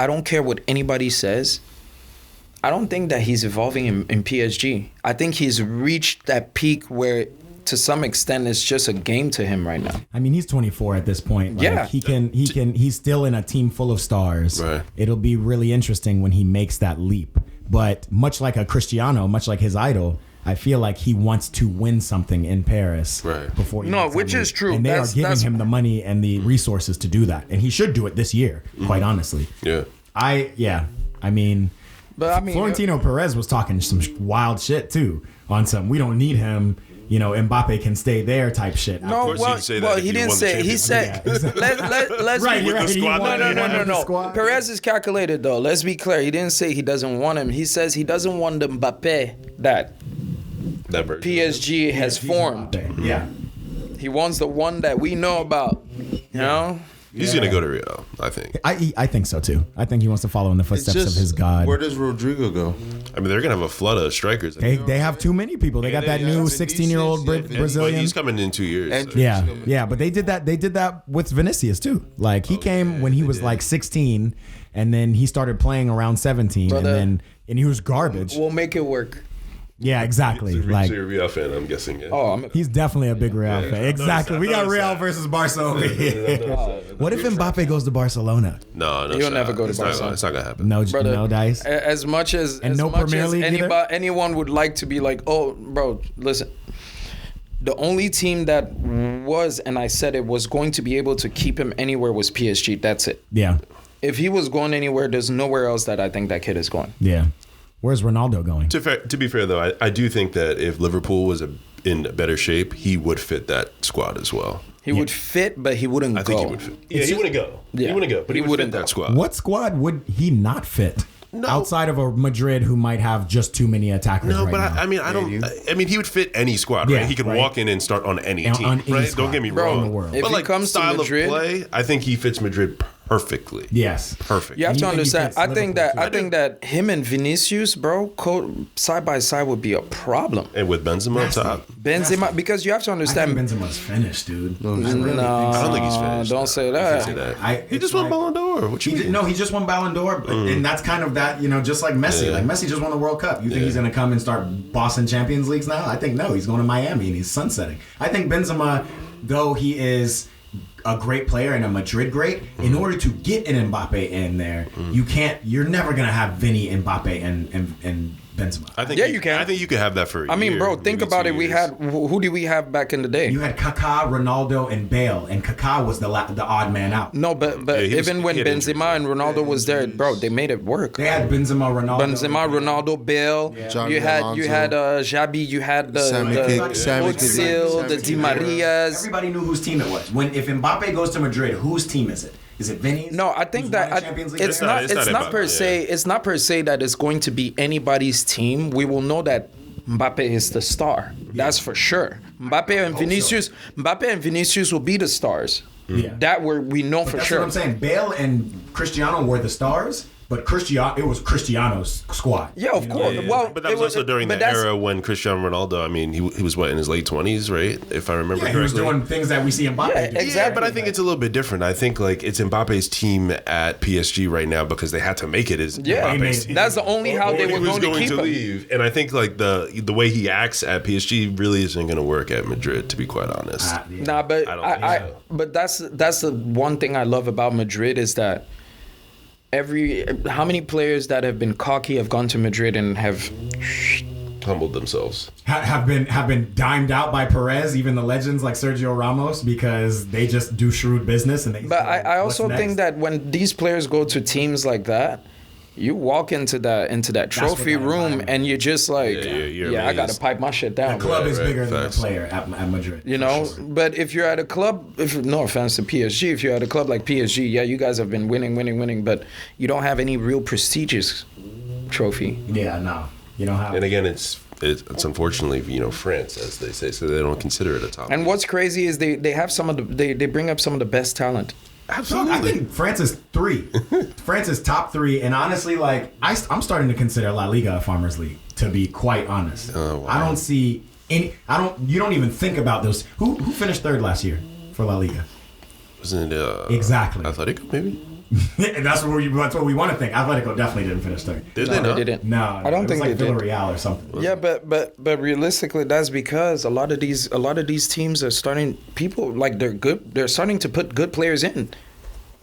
don't care what anybody says. I don't think that he's evolving in PSG. I think he's reached that peak where, to some extent, it's just a game to him right now. I mean, he's 24 at this point. Like, Yeah. he's still in a team full of stars. Right. It'll be really interesting when he makes that leap. But much like a Cristiano, much like his idol, I feel like he wants to win something in Paris Right. before he No, makes that which leap. is true. And they That's- are giving that's- him the money and the resources to do that. And he should do it this year, quite honestly. Yeah. I mean, But I mean, Florentino Perez was talking some wild shit too on some, we don't need him, Mbappe can stay there type shit. no, course well, you'd say that well, if he you didn't won the say. He championship. said, let's Right, be, you're right. the He squad wanted- that he he wanted had. the squad. Perez is calculated though. Let's be clear. He didn't say he doesn't want him. He says he doesn't want the Mbappe that That version. PSG has He's formed. Mbappe. Yeah. He wants the one that we know about. You know? He's gonna go to Real, I think. I think so too. I think he wants to follow in the It's footsteps just, of his god. where does Rodrigo go? I mean, they're gonna have a flood of strikers. They have too many people. They got that they new have 16-year-old Vinicius, yeah, But Brazilian. he's coming in 2 years. And- so- Yeah, but they did that with Vinicius too. Like he came when he was like 16, and then he started playing around 17, But, and he was garbage. We'll make it work. Yeah, exactly. So Like you're a Real fan, I'm guessing. Yeah. Oh, I'm he's definitely a big Real fan. Exactly. We got noticed Real that. versus Barca over here. What if Mbappe goes to Barcelona? No, He'll shot. never go to It's not Barca. gonna- It's not gonna happen. No, brother. no dice. As much as And as no much Premier as League either? anyone would like to be like, oh, bro, listen. The only team that was, and I said it was going to be able to keep him anywhere was PSG. That's it. Yeah, If he was going anywhere, there's nowhere else that I think that kid is going. yeah. Where's Ronaldo going? To be fair, though, I do think that if Liverpool was in better shape, he would fit that squad as well. He would fit, but he wouldn't I go. think he would fit. Yeah, he wouldn't go. Yeah. He wouldn't go, but he He would wouldn't fit go. that squad. What squad would he not fit? No. Outside of a Madrid who might have just too many attackers No, right but now. I mean, I mean, he would fit any squad, right? Yeah, He could right. walk in and start on any On team, any right? squad. Don't get me Bro, wrong. in the world. if But he like comes to style Madrid- of play, I think he fits Madrid perfectly. Yes. Perfect. You have to And you think he understand. fits I think that Liverpool, I think that him and Vinicius, bro, side by side would be a problem. And with Benzema up top, Benzema, because you have to I understand. think Benzema's finished, dude. No, I don't think he's finished. don't no. say You that. can't say that. He He just won Ballon d'Or. What you mean? He just won Ballon d'Or, and that's kind of that, just like Messi. Yeah. Like Messi just won the World Cup. You think Yeah. he's going to come and start bossing Champions Leagues now? I think no. He's going to Miami and he's sunsetting. I think Benzema, though he is a great player and a Madrid great, in order to get an Mbappe in there, you're never going to have Vinny, Mbappe, and Benzema. I think Yeah, you can. I think you could have that for a I mean, year, bro, think maybe about 2 it. We years. had who did we have back in the day? You had Kaká, Ronaldo, and Bale, and Kaká was the odd man out. No, but Yeah, he was- even when he had injuries. Benzema and Ronaldo was there, bro, they made it work. They had Benzema, Ronaldo, Bale. Xabi You had Alonso. Xabi. You had Sammy the Khedira. Özil, the Di Marias. Everybody knew whose team it was. If Mbappe goes to Madrid, whose team is it? Is it Vinny's? No, I think Who's that won the Champions League? it's not. It's not per Mbappe, se. It's not per se that it's going to be anybody's team. We will know that Mbappe is the star. That's for sure. Mbappe and Vinicius will be the stars. Yeah. That we know for That's sure. what I'm saying. Bale and Cristiano were the stars, but it was Cristiano's squad. Yeah, of course. Yeah. Well, but that it was also during but the that's- era when Cristiano Ronaldo. I mean, he was in his late 20s, right? If I remember Yeah, he correctly. was doing things that we see Mbappe Yeah, do. exactly. Yeah, but I think it's a little bit different. I think like it's Mbappe's team at PSG right now because they had to make it as Yeah, Mbappe's team. that's the only how they He were was going to keep him. leave, and I think like the way he acts at PSG really isn't going to work at Madrid, to be quite honest. Yeah. Nah, but I don't think so. but that's the one thing I love about Madrid is that how many players that have been cocky have gone to Madrid and have Humbled themselves. Have been dimed out by Perez, even the legends like Sergio Ramos, because they just do shrewd business and they. But I what's also next? think that when these players go to teams like that, You walk into that trophy what that room environment and you're just like, you're I gotta amazed. pipe my shit The down. club is right, bigger than the facts. player at Madrid. You for know, sure. but if you're at a club, no offense to PSG, if you're at a club like PSG, yeah, you guys have been winning, but you don't have any real prestigious trophy. Yeah, no, you don't have. And again, it's unfortunately France, as they say, so they don't consider it a top. And what's crazy is they have some of the they bring up some of the best talent. Look, I think France is 3. France is top 3, and honestly, like I'm starting to consider La Liga a farmers league. To be quite honest, Oh, wow. I don't see any. You don't even think about those. Who finished 3rd last year for La Liga? Wasn't it Exactly. Atletico maybe? And that's what we want to think. Atletico definitely didn't finish 3rd. Did No, they not? they didn't. No, I don't it was think like they did. Villarreal or something. Yeah, but realistically, that's because a lot of these teams are starting. People like they're good. They're starting to put good players in.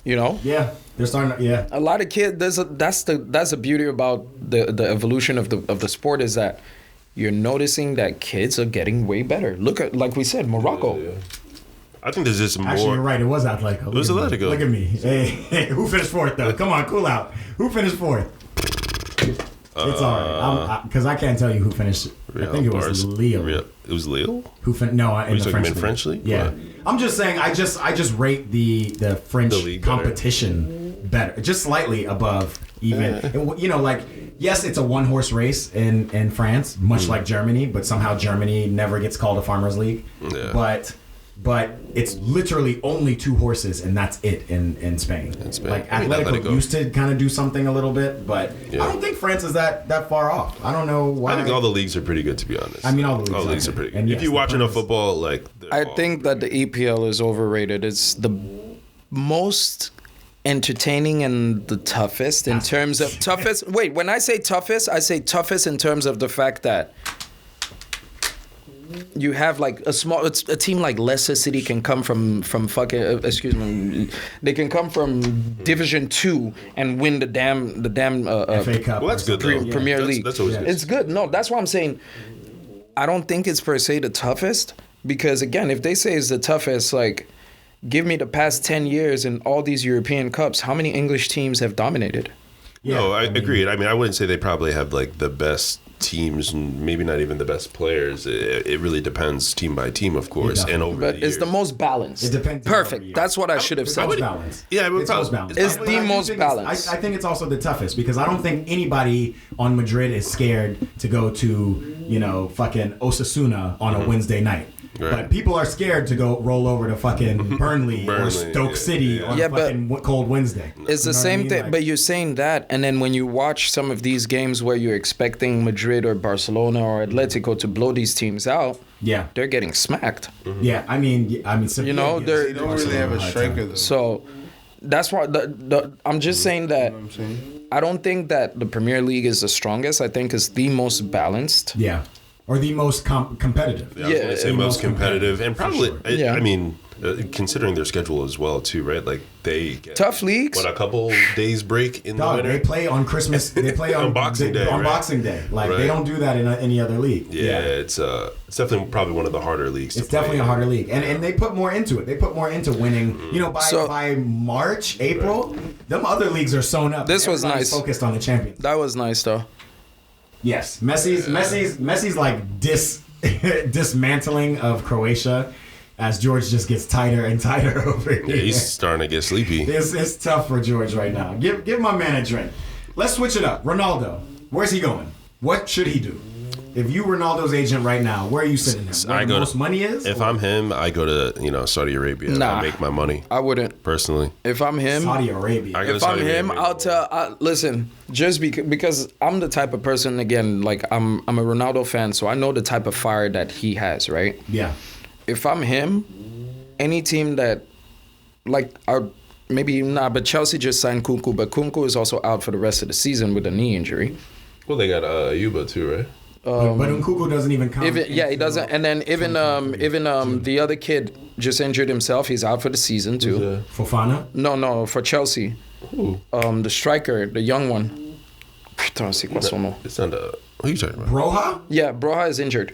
You know. Yeah, they're starting. Yeah, A lot of kids. That's the beauty about the evolution of the sport is that you're noticing that kids are getting way better. Look at, like we said, Morocco. Yeah. I think there's just more. actually, you're right. It was Atletico. It was Atletico. Look at me. Hey, who finished 4th though? Come on, cool out. Who finished 4th? It's all right. Because I can't tell you who finished. I think it was Lille. It was Lille? Who no, in the talking French in league. French league? Yeah, What? I'm just saying. I just rate the French The league better. competition better, just slightly above even. And, you know, like yes, it's a one horse race in France, much like Germany, but somehow Germany never gets called a farmers league. Yeah. But it's literally only 2 horses, and that's it in Spain. Spain. Like I mean, Atletico Atletico. used to kind of do something a little bit, but Yeah. I don't think France is that far off. I don't know why. I think all the leagues are pretty good, to be honest. I mean, all the leagues are are pretty good. good. And If yes, you the watch enough players- football, like they're I all- think that the EPL is overrated. It's the most entertaining and the toughest in terms of toughest. Wait, when I say toughest in terms of the fact that you have like a team like Leicester City can come from fucking excuse me, they can come from Division 2 and win the damn FA Cup. Well, that's or good, something. though. Premier That's- League. that's always good. It's good. No, that's what I'm saying. I don't think it's per se the toughest because again, if they say it's the toughest, like give me the past 10 years in all these European Cups, how many English teams have dominated? No, I mean, agreed. I mean, I wouldn't say they probably have like the best teams and maybe not even the best players. It really depends team by team, of course, Yeah. and over But the it's years. the most balanced. It depends on every Perfect. year. That's what I should have It's said. most balanced. Yeah, it would it's probably- most balanced. It's But the I do most think it's- balanced. I think it's also the toughest because I don't think anybody on Madrid is scared to go to fucking Osasuna on a Wednesday night. Right. But people are scared to go roll over to fucking Burnley or Burnley, Stoke yeah, City yeah. on Yeah, a fucking cold Wednesday. It's the You know what I same mean? thing, Like- but you're saying that, and then when you watch some of these games where you're expecting Madrid or Barcelona or Atletico to blow these teams out, Yeah, they're getting smacked. yeah. I mean, You know, they're- They don't really have a striker though. So that's why I'm just saying that I'm saying. I don't think that the Premier League is the strongest. I think it's the most balanced. Yeah, or the most competitive. I was gonna say Yeah, most competitive, and for probably. sure. Yeah. I mean, considering their schedule as well, too, right? Like they get Tough leagues. What, a couple days break in the Dog, winter. they play on Christmas. They play on Boxing Day, On right? Boxing Day, like they Right. don't do that in any other league. Yeah, it's definitely probably one of the harder leagues. It's to play definitely a in. harder league, and they put more into it. They put more into winning. You know, by March, April, them other leagues are sewn up. This was Everybody's nice. Focused on the champions. That was nice though. Yes, Messi's like dismantling of Croatia as George just gets tighter and tighter over here. Yeah, he's starting to get sleepy. It's tough for George right now. Give my man a drink. Let's switch it up. Ronaldo, where's he going? What should he do? If you Ronaldo's agent right now, where are you sitting him? Where the most money is? If I'm him, I go to Saudi Arabia. Nah. I make my money I wouldn't. personally. If I'm him, Saudi Arabia. I go to if I'm Saudi him, Arabia. I'll tell. Listen, just because I'm the type of person. Again, like I'm a Ronaldo fan, so I know the type of fire that he has. Right. Yeah. If I'm him, any team that, like, maybe not, but Chelsea just signed Kunku, but Kunku is also out for the rest of the season with a knee injury. Well, they got Ayuba too, right? But Nkunku doesn't even count. Even, yeah, he into- doesn't. And then even the other kid just injured himself. He's out for the season too. Fofana. No, for Chelsea. The striker, the young one. Putain, c'est quoi son nom? It's not What are you talking about? Broha? Yeah, Broha is injured.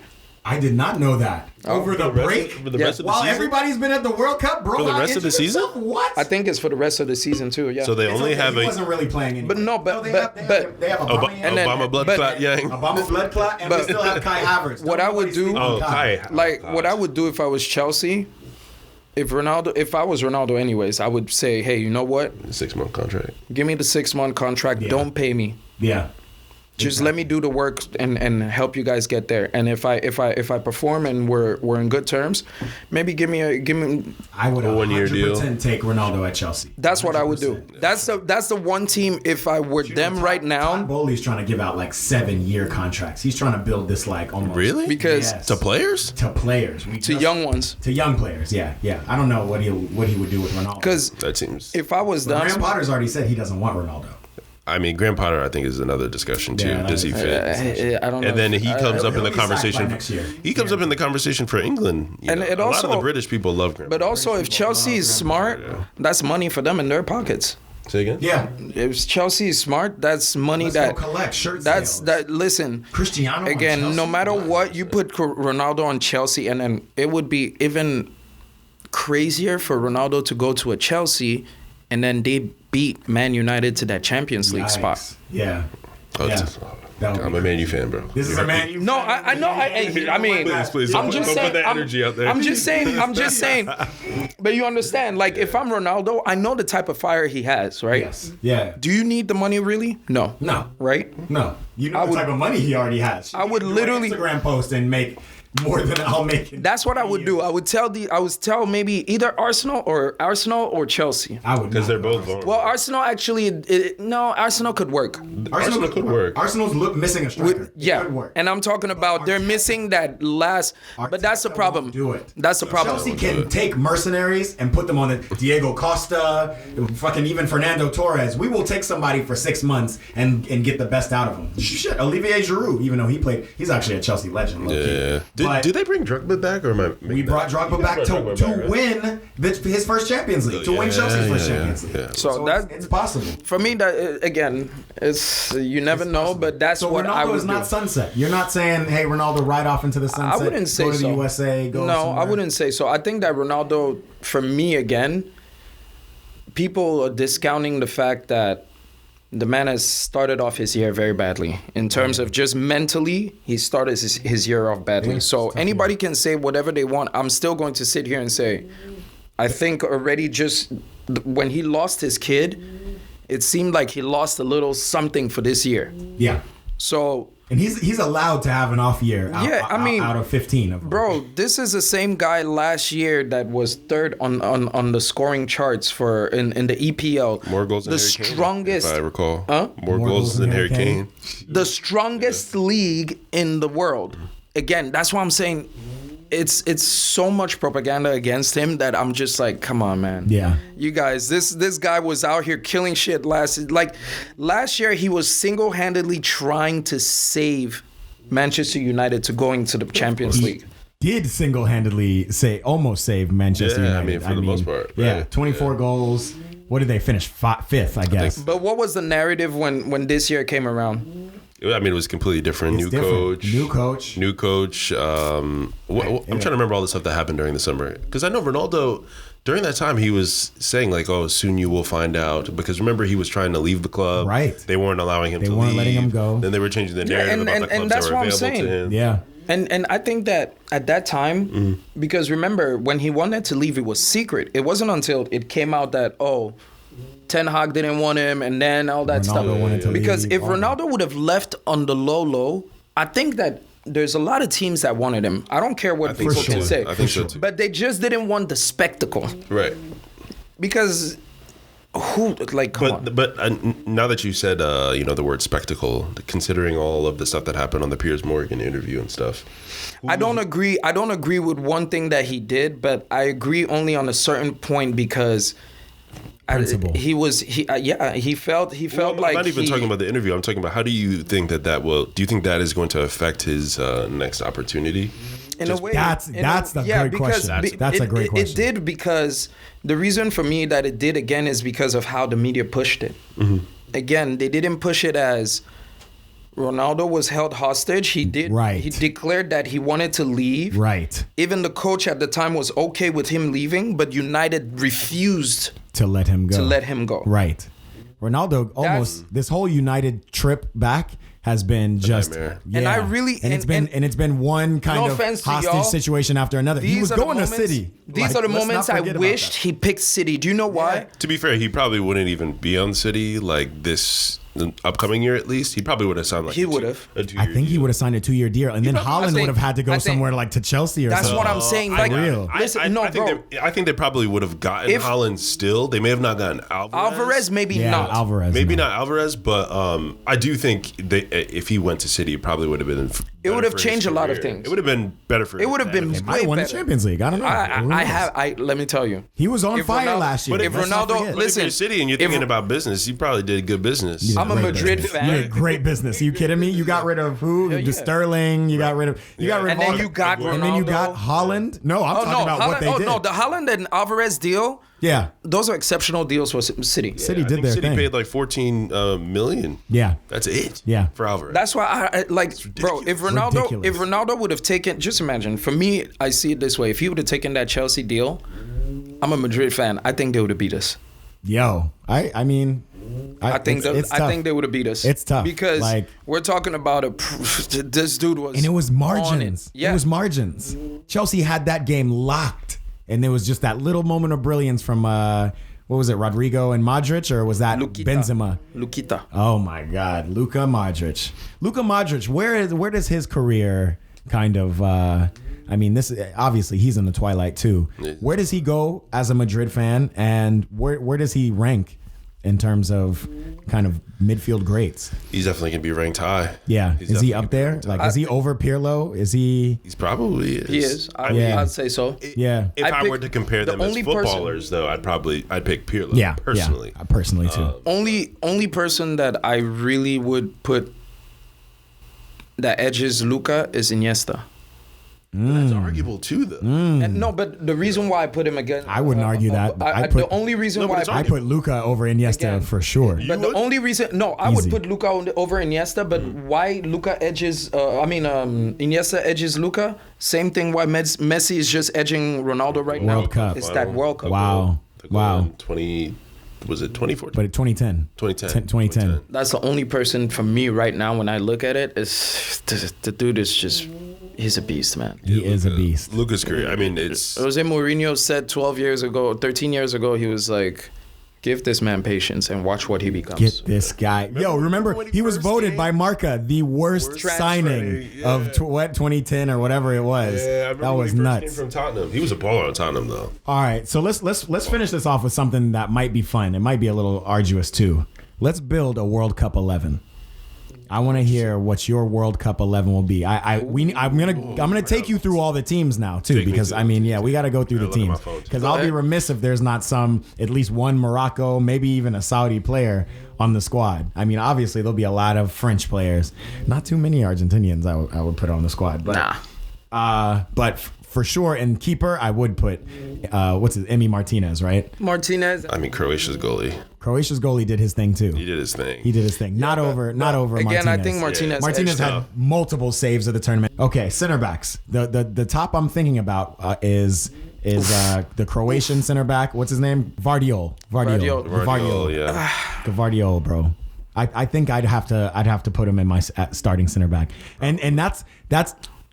I did not know that. Over the break? For the rest of the While season? everybody's been at the World Cup, bro. For the rest of the season? What? I think it's for the rest of the season too. Yeah. So they It's only okay, have he a wasn't really playing anymore. But no, they have Obama, And then- Obama blood but- clot Yang. Obama blood clot, and we still have Kai Havertz. What I would do- Oh, Kai. like what I would do if I was Chelsea, if I was Ronaldo anyways, I would say, hey, you know what? 6-month contract. Give me the 6-month contract. Yeah. Don't pay me. Yeah. Just let me do the work and help you guys get there. And if I perform and we're in good terms, maybe give me. I would A 1-year 100% take Ronaldo at Chelsea. That's what I would do. 100%. That's the one team. If I were them right Todd now, Bowley's trying to give out like 7-year contracts. He's trying to build this like almost Really? because Yes. To players? to players. to young ones. To young players, yeah. I don't know what he would do with Ronaldo. Because That seems. if I was But them, Graham Potter's already said he doesn't want Ronaldo. I mean, Graham Potter, I think, is another discussion too. Yeah, Does he fit? I don't know. And then he comes up in the he'll be sacked by conversation. next year. He comes up in the conversation for England. You And know. it a lot also- of the British people love Graham. But also, if Chelsea is smart, that's money for them in their pockets. Say again. Yeah. If Chelsea is smart, that's money Let's that go collect shirt that's sales. that. Listen, Cristiano on again. Chelsea? No matter what, you put Ronaldo on Chelsea, and then it would be even crazier for Ronaldo to go to a Chelsea, and then they beat Man United to that Champions League spot. Yikes. Yeah. Oh, Yeah. it's- That would I'm be a Man U fan, bro. This is a Man U. No, I know. I mean, Please, I'm don't just put saying. that energy out there. I'm just saying. But you understand, like, if I'm Ronaldo, I know the type of fire he has, right? Yes. Yeah. Do you need the money really? No. No. Right? No. You know I the would- type of money he already has. I would You can do an literally- Instagram post and make more than I'll make. That's what I would do. I would tell maybe either Arsenal or Chelsea. I would Because not they're go both Arsenal. vulnerable. Well, Arsenal actually, no, Arsenal could work. Arsenal could work. Arsenal's missing a striker. It Yeah, could work. and I'm talking about they're missing that last. But that's the Arteta problem. won't do it. That's the problem. Chelsea can take mercenaries and put them on the Diego Costa, fucking even Fernando Torres. We will take somebody for 6 months and get the best out of them. Shit, Olivier Giroud, even though he's actually a Chelsea legend. Yeah. But- Did they bring Drogba back, or am I? We brought Drogba back to win his first Champions League, to win Chelsea's first Champions League. yeah. So that- it's possible. For me, that again, it's you never know, but that's So what I Ronaldo would is not do. sunset. You're not saying, hey, Ronaldo, ride off into the sunset. I wouldn't say go to so. the USA. Go No, somewhere. I wouldn't say so. I think that Ronaldo, for me again, people are discounting the fact that the man has started off his year very badly. In terms of just mentally, he started his year off badly. Yeah, So it's a tough anybody can say whatever they want. I'm still going to sit here and say, I think already just when he lost his kid, it seemed like he lost a little something for this year. Yeah. So, And he's allowed to have an off year. Out of 15 of them. bro, this is the same guy last year that was third on the scoring charts for in the EPL. More goals than the Harry Kane, strongest, if I recall. Huh? More goals than Harry Kane. the strongest league in the world. Again, that's why I'm saying it's so much propaganda against him that I'm just like, come on, man. Yeah. You guys, this guy was out here killing shit last year. He was single-handedly trying to save Manchester United to going to the Champions League. Did single-handedly almost save Manchester Yeah, I United. mean, for the most part, Yeah, right? 24 goals. What did they finish? Fifth, I guess. But what was the narrative when this year came around? I mean, it was completely different. It's New different. coach. New coach. I'm trying to remember all the stuff that happened during the summer. Because I know Ronaldo, during that time, he was saying, like, oh, soon you will find out. Because remember, he was trying to leave the club. Right. They weren't allowing him to leave. They weren't letting him go. Then they were changing the narrative about the clubs that's that were what I'm available to saying. him. Yeah. And I think that at that time, because remember, when he wanted to leave, it was secret. It wasn't until it came out that, Ten Hag didn't want him, and then all that Ronaldo stuff. wanted to Because leave. if Ronaldo would have left on the low, I think that there's a lot of teams that wanted him. I don't care what think people so can too. say. I think so too. But they just didn't want the spectacle. Right. Because come on. But now that you said the word spectacle, considering all of the stuff that happened on the Piers Morgan interview and stuff, I don't agree with one thing that he did, but I agree only on a certain point because Principle. he felt like I'm not even he- talking about the interview. I'm talking about how do you think that will? Do you think that is going to affect his next opportunity? in a way. That's a great question. That's a great question. It did because the reason for me that it did again is because of how the media pushed it. Again, they didn't push it as Ronaldo was held hostage. He did. Right. He declared that he wanted to leave. Right. Even the coach at the time was okay with him leaving, but United refused To let him go. Right. Right. Ronaldo almost this whole United trip back has been just nightmare. And I really- and it's been one kind No of offense to hostage y'all, situation after another. He was are the going to moments- City. These are the let's not moments I forget about wished that. he picked City. Do you know why? To be fair, he probably wouldn't even be on City like this upcoming year. At least he probably would have signed like He would have. a 2-year I think he deal. would have signed a 2-year deal, and then probably- Holland I think- would have had to go I think- somewhere like to Chelsea or That's something. what I'm saying. I Like, got it. real. listen, no, bro. I think they probably would have gotten If- Holland still. They may have not gotten Alvarez, maybe Yeah, not. Alvarez. Maybe no. not Alvarez, but I do think if he went to City, it probably would have been. It would have better for his changed a lot of career. things. It would have been better for. It would have been Might way have won the better. Champions League. I don't know. Let me tell you. He was on If fire Ronaldo- last year. but if Let's not Ronaldo- forget. But if Listen, you're City and you're if- thinking about business, you probably did good business. I'm a Great Madrid business. fan. You did great business. Are you kidding me? You got rid of who? Yeah, yeah. Sterling. You got rid of. You got rid And of. then all- you got And then you got Ronaldo. Holland. No, I'm talking about what they Holland, did. no, the Holland and Alvarez deal. Yeah, Those are exceptional deals for City. City I did think their City thing. paid like 14 million. Yeah. That's it. Yeah. for Alvarez. That's why I like, bro. If Ridiculous. Ronaldo would have taken, just imagine. For me, I see it this way: if he would have taken that Chelsea deal, I'm a Madrid fan. I think they would have beat us. Yo, I mean, I think it's tough. they would have beat us. It's tough, because like- we're talking about this dude was And it was on margins. Yeah, It was margins. Chelsea had that game locked, and there was just that little moment of brilliance from what was it, Rodrigo and Modric, or was that Lukita. Benzema? Lukita. Oh my God, Luka Modric. Luka Modric. Where does his career kind of? I mean, this obviously he's in the twilight too. Where does he go as a Madrid fan, and where does he rank in terms of kind of midfield greats? He's definitely gonna be ranked high. Yeah, He's is he definitely up gonna be there? ranked Like, high. is he over Pirlo? Is he? He's probably is. He is. Yeah. I'd say so. Yeah. If I I, pick- were to compare the them as only person- footballers, though, I'd pick Pirlo. Yeah, personally. yeah, personally too. Only person that I really would put that edges Luka is Iniesta. That's arguable too, though. And no, but the reason why I put him again, I wouldn't argue that. the only reason No, but why it's I put Luka over Iniesta Again. for sure. But the would? only reason, no, I Easy. would put Luka over Iniesta. But why Luka edges? Iniesta edges Luka. Same thing. Why Messi is just edging Ronaldo right now? World Cup. It's that World Cup. Wow. The goal Wow. in 2014? But 2010. 2010. That's the only person for me right now. When I look at it, is the dude is just, he's a beast, man. He is a beast. Lucas' career. I mean, it's Jose Mourinho said 13 years ago, he was like, give this man patience and watch what he becomes. Get this guy. Yo, remember when he he was first voted came? by Marca the worst Transfer. signing Yeah. of 2010 or whatever it was. Yeah, I remember That when was he first nuts. Came from Tottenham. He was a baller on Tottenham, though. All right, so let's finish this off with something that might be fun. It might be a little arduous too. Let's build a World Cup 11. I want to hear what your World Cup 11 will be. I'm gonna take you through all the teams now too, Take me because through I mean, yeah, we got to go through the look at my teams phone, too. because I'll be remiss if there's not at least one Morocco, maybe even a Saudi player on the squad. I mean, obviously there'll be a lot of French players, not too many Argentinians. I would put on the squad, but but for sure, in keeper, I would put what's his Emi Martinez, right? Martinez. I mean, Croatia's goalie. Croatia's goalie did his thing too. He did his thing. He did his thing. Not over again, Martinez. I think Martinez. Martinez edged had out. multiple saves of the tournament. Okay, center backs. The top I'm thinking about is the Croatian center back. What's his name? Vardiol, yeah. Vardiol, bro. I think I'd have to put him in my starting center back, and that's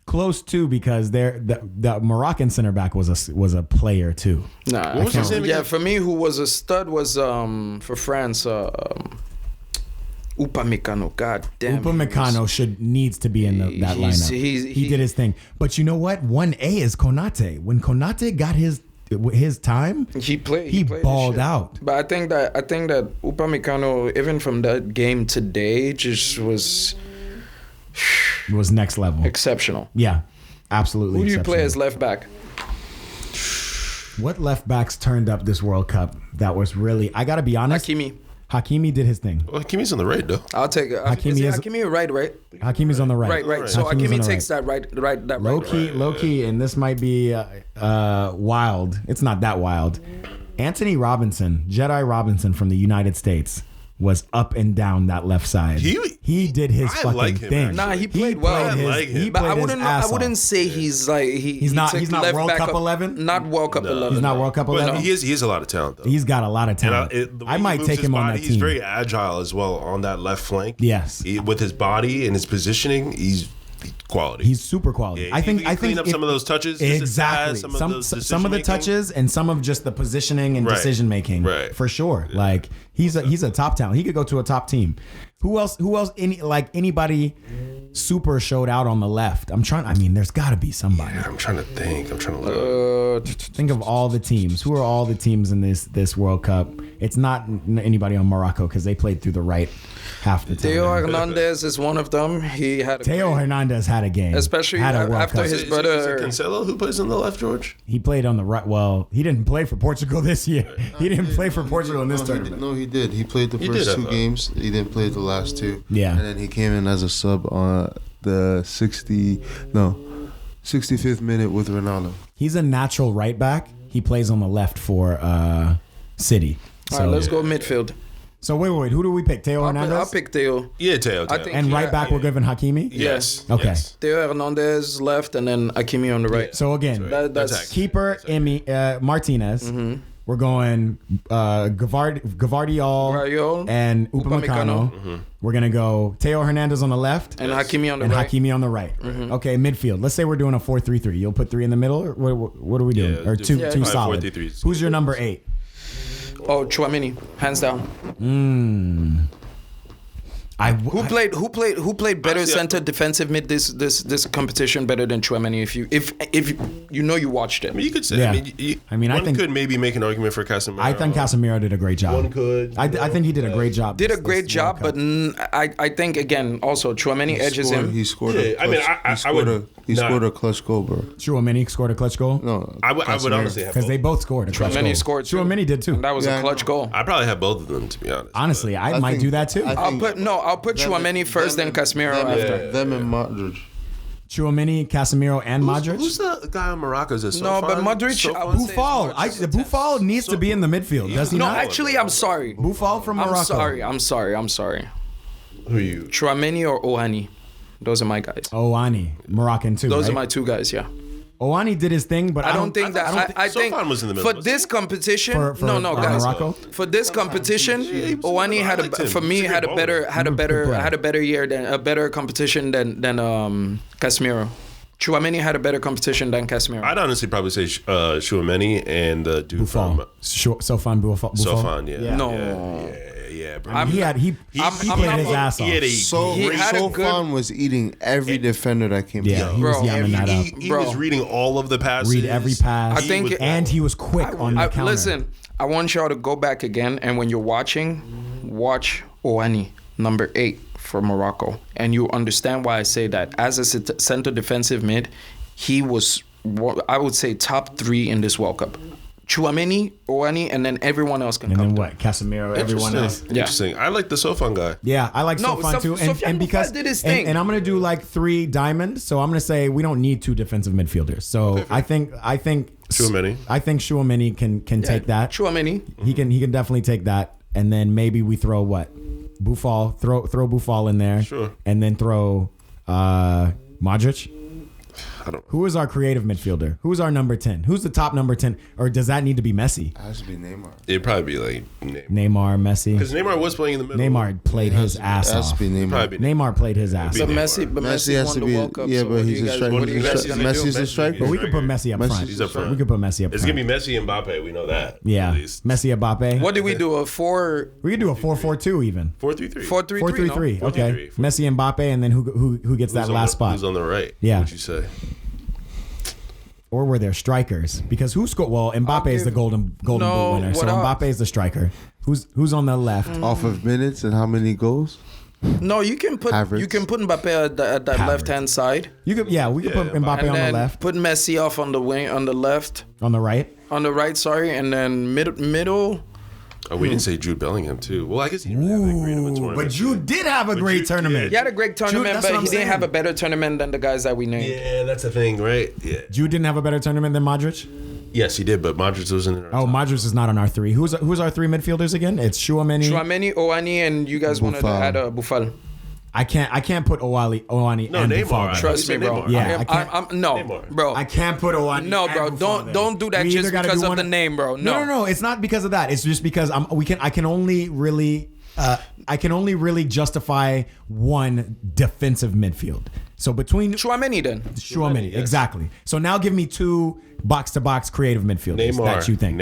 close too because the Moroccan center back was a player too. Nah, What was his name yeah, again? for me, who was a stud was for France. Upamecano. God damn. Upamecano needs to be in that lineup. He did his thing, but you know what? 1A is Konate. When Konate got his time, He played. He played his balled shit. out. But I think that Upamecano, even from that game today, just was it was next level. exceptional. Yeah, absolutely. Who do you play as exceptional. left back? What left backs turned up this World Cup? That was really. I gotta be honest. Hakimi did his thing. Well, Hakimi's on the right, though. I'll take it. Hakimi right? Hakimi's on the right. Right. So Hakimi's on Hakimi the takes that right. Low key, and this might be wild. It's not that wild. Anthony Robinson, Jedi Robinson from the United States, was up and down that left side. He did his I fucking like him, thing. actually. Nah, he played well. I like him. He But played his ass I wouldn't off. say he's like He's not World Cup 11? Not World Cup 11. He's not World Cup But 11. he has a lot of talent, though. He's got a lot of And talent. the way I he might moves take his him on body, that He's team. very agile as well on that left flank. Yes. With his body and his positioning, he's quality. He's super quality. Yeah, I think clean up some of those touches. Just Exactly. some of those Some of the decision-making. touches and some of just the positioning and Right. decision making. Right. For sure. Like he's a top talent. He could go to a top team. Who else anybody super showed out on the left? There's gotta be somebody. I'm trying to think. I'm trying to look. Think of all the teams. Who are all the teams in this World Cup? It's not anybody on Morocco because they played through the right half the time. Theo Hernandez is one of them. He had a Theo Hernandez had a game. Especially had a World after Cup. his Is it brother. Cancelo who plays on the left, George? He played on the right. Well, he didn't play for Portugal this year. He didn't play for Portugal in this tournament. No, he did. He played the He first did, I two thought. games. He didn't play the last two. Yeah. And then he came in as a sub on the 65th minute with Ronaldo. He's a natural right back. He plays on the left for City. All right, let's go midfield. So wait. Who do we pick? Theo Hernandez? I'll pick Theo. Yeah, Teo. I think- And right Yeah, back, we're giving Hakimi? Yes. Okay. Yes. Theo Hernandez left, and then Hakimi on the right. So again, That's Attack. keeper Martinez. Mm-hmm. We're going Gvardiol Gvardiol, and Upamecano. Upamecano. We're going to go Theo Hernandez on the left and Hakimi on the and right. Hakimi on the right. Okay, midfield. Let's say we're doing a 4-3-3. You'll put 3 in the middle? Or what are we doing? Yeah, Or do- two yeah, two probably solid. 4-3-3 is Who's your number 8? Oh, Chouameni, hands down. Who played better Honestly, center defensive mid this competition better than Chouameni? If you know you watched it. I mean, you could say. Yeah. I mean, I one think- could maybe make an argument for Casemiro. I think Casemiro did a great job. One could. I think he did a great job. Did a this great job, World but Cup. I think again also Chouameni edges him. He scored. Yeah, I mean, I would He not- scored a clutch goal, bro. Chouameni scored a clutch goal? No, I would Casemiro. honestly have Because both. they both scored a clutch goal. Chouameni scored too. Chouameni did too. And that was Yeah, a I clutch know. goal. I probably have both of them, to be honest. Honestly, I might think- do that too. I I'll think put Chouameni first, then Casemiro after. Them and Modric. Chouameni, Casemiro, and Modric. Who's the guy on Morocco? Is it No, but Sofan? Modric, I would say Boufal. it's more- Boufal needs to be in the midfield, does he No, not? actually, I'm sorry. Boufal from Morocco. I'm sorry. Who are you? Chouameni or Ohani. Those are my guys. Oani, Moroccan too. Those right? are my two guys, yeah. Oani did his thing, but I don't think that. I think Sofan was in the middle, for wasn't this he? competition. For No, guys. Morocco. For this competition, he was in the Oani middle. I had liked him. for He me was a had good a better player. had a better year than a better competition than Casemiro. Chouameni had a better competition than Casemiro. I'd honestly probably say Chouameni and the dude Buffon. from Sofan Buffon. Sofan. Yeah. No. Yeah, bro. He played his ass off. He had a So He had a Sofan was eating every defender that came. Yeah, he was Bro, yamming that up. He Bro. was reading all of the passes. Read every pass. I think- and he was quick on the counter. Listen, I want y'all to go back again, and when you're watching, watch Oani, number 8 for Morocco, and you understand why I say that. As a center defensive mid, he was, I would say, top 3 in this World Cup. Chouameni, Oani, and then everyone else can And come. then what? Casemiro, everyone else. Yeah. Interesting. I like the Sofan guy. Yeah, I like No, Sofan too, Sofiane and because Buffon did his thing. and I'm gonna do like 3 diamond. So I'm gonna say we don't need 2 defensive midfielders. So I think Chouameni. I think Chouameni can take that. Chouameni. He can definitely take that, and then maybe we throw what? Buffal, throw Buffal in there, Sure. and then throw Modric. I don't. Who is our creative midfielder? Who's our number 10? Who's the top number 10? Or does that need to be Messi? It has to be Neymar. It'd probably be like Neymar. Neymar, Messi. Because Neymar was playing in the middle. Neymar played his ass It has off. to be Neymar. Probably be Neymar played his ass Be off. But Neymar. Messi has won to the be. World Cup. Yeah, so but what do he's you a guys- striker. what do you guys gonna do? Messi's a striker. But we could put Messi up Messi- front. He's up front. We could put Messi up It's front. gonna be Messi and Mbappe. We know that. Yeah, At least. Messi, Mbappe. What did we do? A 4-3-3? We could do a 4-4-2 even. 4-3-3. 4-3-3. no? Okay. 4-3-3. Messi and Mbappe, and then who gets that Who's on last the- spot? Who's on the right? Yeah. What'd you say? Or were there strikers? Because who scored? Well, Mbappe is the golden No, boot winner, so what Mbappe is the striker. Who's on the left? Off of minutes and how many goals? No, you can put Havertz. Mbappe at that Havertz. left hand side, We could put Mbappe and on the then left, put Messi off on the wing, on the left, on the right. on the right. Sorry, and then middle. Oh, we didn't say Jude Bellingham too. Well, I guess he didn't have that great of a tournament. But Jude did have a great Jude tournament. He had a great tournament, that's what but I'm he didn't saying. have a better tournament than the guys that we named. Yeah, that's the thing, right? Yeah. Jude didn't have a better tournament than Modric. Yes, he did, but Modric was in there. Oh, Modric is not on our three. Who's our three midfielders again? It's Chouameni, Owani, and you guys wanted to add Buffal. I can't put Owani and Neymar. Buffal. Trust me, bro. Neymar. Yeah, I'm no, Neymar. bro. I can't put Owani. No, bro. and Buffal Don't do that We just either gotta because do of one the name, bro. No. It's not because of that. It's just because I can only really justify one defensive midfield. So between Chouameni then. Chouameni, yes. exactly. So now give me two box-to-box creative midfielders that you think.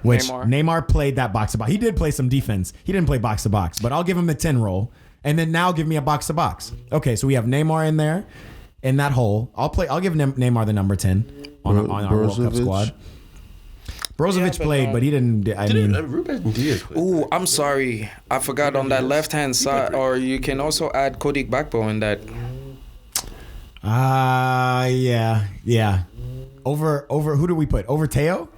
Which Neymar played that box-to-box. He did play some defense. He didn't play box-to-box, but I'll give him the 10 role. And then now give me a box-to-box. Okay, so we have Neymar in there, in that hole. I'll give Neymar the number 10 on our World Cup squad. Brozovic played, but he didn't. Ruben Diaz played. Ooh, I'm sorry. I forgot on that left-hand side. Or you can also add Cody Gakpo in that. Yeah. Over who do we put? Over Teo?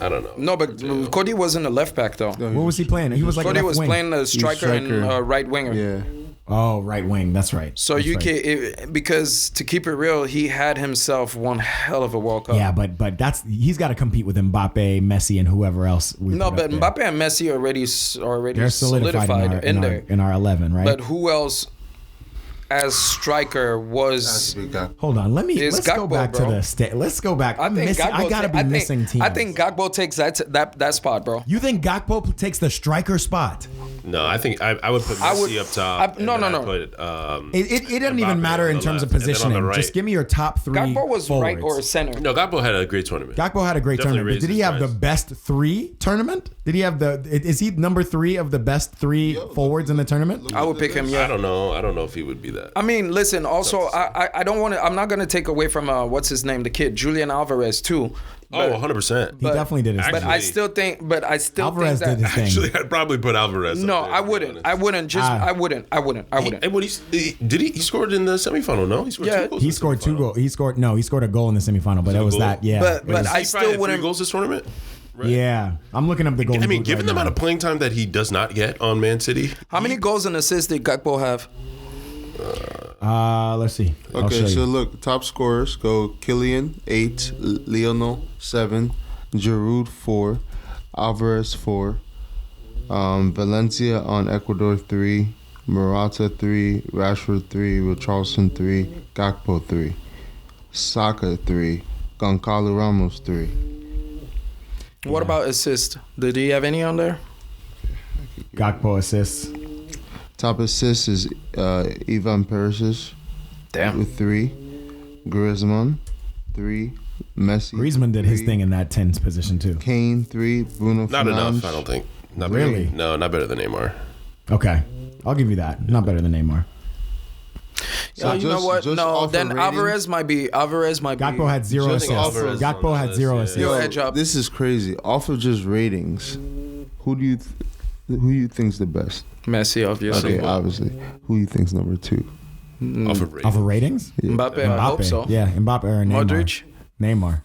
I don't know. No, but Cody wasn't a left back though. What was he playing? He was like Cody left was wing. playing a striker and right winger. Yeah. Oh, right wing. That's right. So That's right. because to keep it real, he had himself one hell of a World Cup. Yeah, but he's got to compete with Mbappe, Messi, and whoever else. But Mbappe and Messi already they're solidified in our 11, right? But who else as striker was? Hold on, let's go Gakpo, back bro. to the state. Let's go back. I gotta be missing teams. I think Gakpo takes that spot, bro. You think Gakpo takes the striker spot? No, I think I would put Messi up top. No. It doesn't even matter in terms of positioning. Right. Just give me your top three. Gakpo was forwards. right or center. No, Gakpo had a great tournament. Gakpo had a great Definitely tournament. Did he raised have his the price. best three tournament? Did he have is he number 3 of the best three forwards in the tournament? I would pick him. Yeah. I don't know if he would be that. I mean, listen. Also, I don't want to. I'm not going to take away from what's his name, the kid, Julian Alvarez too. Oh, 100%. He definitely did his But thing. I still think. Alvarez think that, did his thing. Actually, I'd probably put Alvarez. No, up there, I to be wouldn't. honest. I wouldn't. I wouldn't. And what he scored in the semifinal? No, he scored 2 goals. He scored 2 goals. He scored a goal in the semifinal, but it was that. Yeah, But I still wouldn't. 3 goals this tournament. Right? Yeah, I'm looking up the goal. I mean, given the amount of playing time that he does not get on Man City, How many goals and assists did Gakpo have? Let's see. I'll show Okay, so you. look, top scorers go Kylian 8, Lionel 7, Giroud 4, Alvarez 4, Valencia on Ecuador 3, Morata 3, Rashford 3, Richarlison 3, Gakpo 3, Saka 3, Goncalo Ramos 3. What about assists? Did he have any on there? Gakpo assists. Top assist is Ivan Perisic with 3, Griezmann 3, Messi. Griezmann did his 3, thing in that 10's position too. Kane 3, Bruno not Fernandes. enough. I don't think. Not Really? Better, no, not better than Neymar. Okay, I'll give you that. Not better than Neymar. So you know what? just No, off then of Alvarez might be. Gakpo had 0 Just assists. off of- Gakpo had 0 Yeah. assists. Yo, Yo, head job. this is crazy. Off of just ratings, who do you think's the best? Messi, obviously. Okay, obviously. Who you think's number 2? Off of rating. Off of ratings? Mbappe, I hope so. Yeah, Mbappe or Neymar. Modric. Neymar.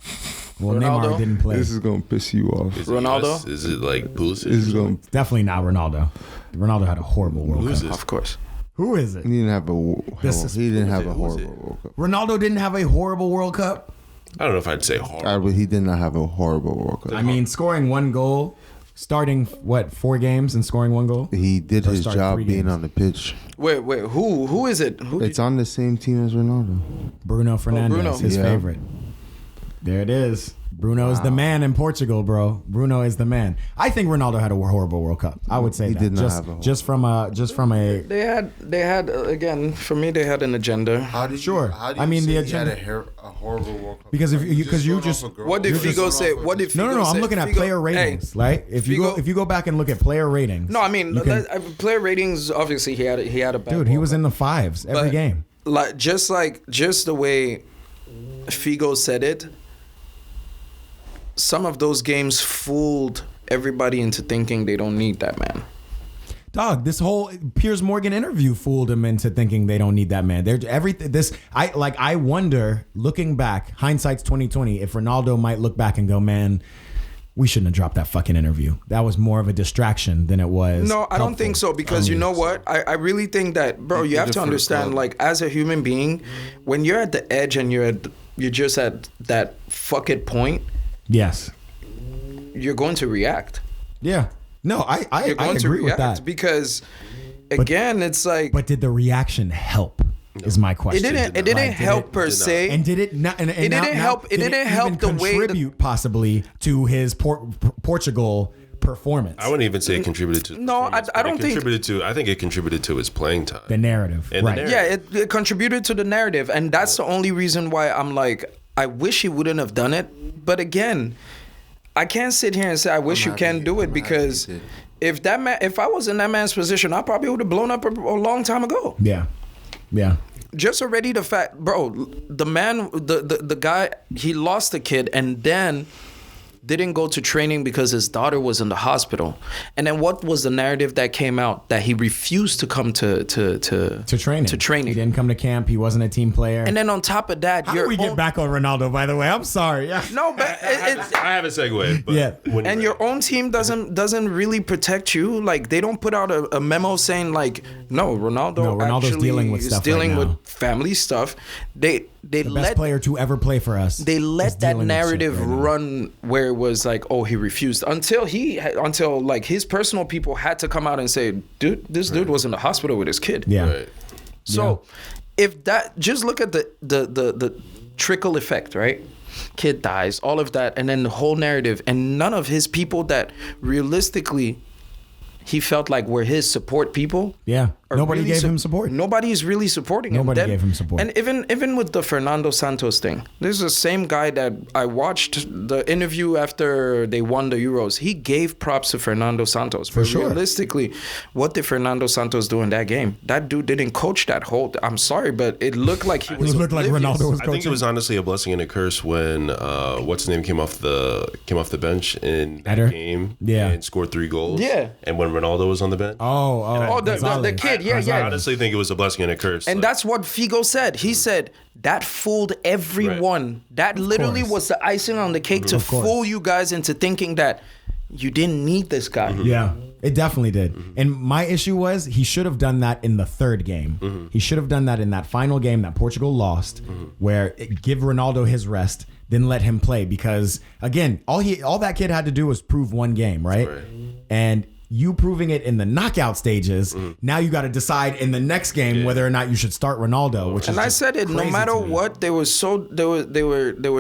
Well, Ronaldo? Neymar didn't play. This is gonna piss you off. Is it Ronaldo? US? Is it like Pulisic? This is gonna. Definitely not Ronaldo. Ronaldo had a horrible World Who is Cup. this? Of course. Who is it? He didn't have This is- he didn't have a who is it? horrible World Cup. Ronaldo didn't have a horrible World Cup. I don't know if I'd say horrible. He did not have a horrible World Cup. I mean, scoring 1 goal, starting 4 games and scoring 1 goal. he did his started job 3 being games. on the pitch. Wait. Who is it? It's on the same team as Ronaldo. Bruno Fernandes, Bruno. his Yeah. favorite. There it is. Bruno is the man in Portugal, bro. Bruno is the man. I think Ronaldo had a horrible World Cup. I would say He that. did not just, have a horrible- just from a. They had again. For me, they had an agenda. How did Sure. How do I mean, say the he had agenda- a horrible World Cup? Because if you- 'cause you going just- off a girl. What did You're just Figo going say? off of What did just- Figo No. say? I'm looking at Figo- player ratings, right? If Figo- you go back and look at player ratings. No, I mean, you can- player ratings. Obviously, he had a bad. dude, he World was Cup. in the 5s every But- game. Just the way Figo said it. Some of those games fooled everybody into thinking they don't need that man. Dog, this whole Piers Morgan interview fooled him into thinking they don't need that man. They're everything. I wonder, looking back, hindsight's 2020. If Ronaldo might look back and go, man, we shouldn't have dropped that fucking interview. That was more of a distraction than it was. No, I don't helpful. think so because you know what? I really think that, bro, you have to understand, like, as a human being, when you're at the edge and you're just at that fuck it point, Yes. you're going to react. Yeah. No, I You're going to agree with react that. because, again, it's like But did the reaction help? Is my it question. didn't. It didn't help per se. And did it not? And It now- didn't now, help- it did didn't even help the way that- contribute possibly to his Portugal performance. I wouldn't even say it contributed to. No, performance, I but don't it think- contributed to. I think it contributed to his playing time. the narrative, And the right? narrative. Yeah, it contributed to the narrative, and that's the only reason why I'm like, I wish he wouldn't have done it. But again, I can't sit here and say I wish you happy- can do it I'm because happy if I was in that man's position, I probably would have blown up a long time ago. Yeah, yeah. Just already the fact, bro, the man, the guy, he lost the kid and then didn't go to training because his daughter was in the hospital. And then what was the narrative that came out? That he refused to come to training. To training. He didn't come to camp. He wasn't a team player. And then on top of that, how did we get back on Ronaldo? By the way, I'm sorry. Yeah. No, but it's. I have a segue. But Yeah. when And you're your own team doesn't really protect you. Like they don't put out a memo saying like, no, Ronaldo's actually dealing with stuff right now. with family stuff. They The best let player to ever play for us. they is let that dealing with shit narrative right now. run where it was like, oh, he refused until like his personal people had to come out and say, dude, this dude was in the hospital with his kid. Yeah. right. So if that, just look at the trickle effect, right? Kid dies, all of that, and then the whole narrative, and none of his people that realistically he felt like were his support people. Yeah. are Nobody really gave him support. Nobody is really supporting him. Nobody gave him support. And even with the Fernando Santos thing, this is the same guy that I watched the interview after they won the Euros. He gave props to Fernando Santos. For sure. Realistically, what did Fernando Santos do in that game? That dude didn't coach that whole. I'm sorry, but it looked like he was. It looked like oblivious. Ronaldo was I think it coaching. was honestly a blessing and a curse when what's his name came off the bench in that Eder? game, Yeah. and scored 3 goals. Yeah. And when Ronaldo was on the bench, Oh, the Gonzalez. kid, yeah, I yeah. honestly think it was a blessing and a curse. And Like, that's what Figo said. He said that fooled everyone. That literally course. was the icing on the cake to course. fool you guys into thinking that you didn't need this guy. Yeah, it definitely did. And my issue was he should have done that in the third game. He should have done that in that final game that Portugal lost, where give Ronaldo his rest, then let him play. Because again, all that kid had to do was prove one game, right? And you proving it in the knockout stages, now you got to decide in the next game whether or not you should start Ronaldo. Which And is I just said it. No crazy matter to me. what, they were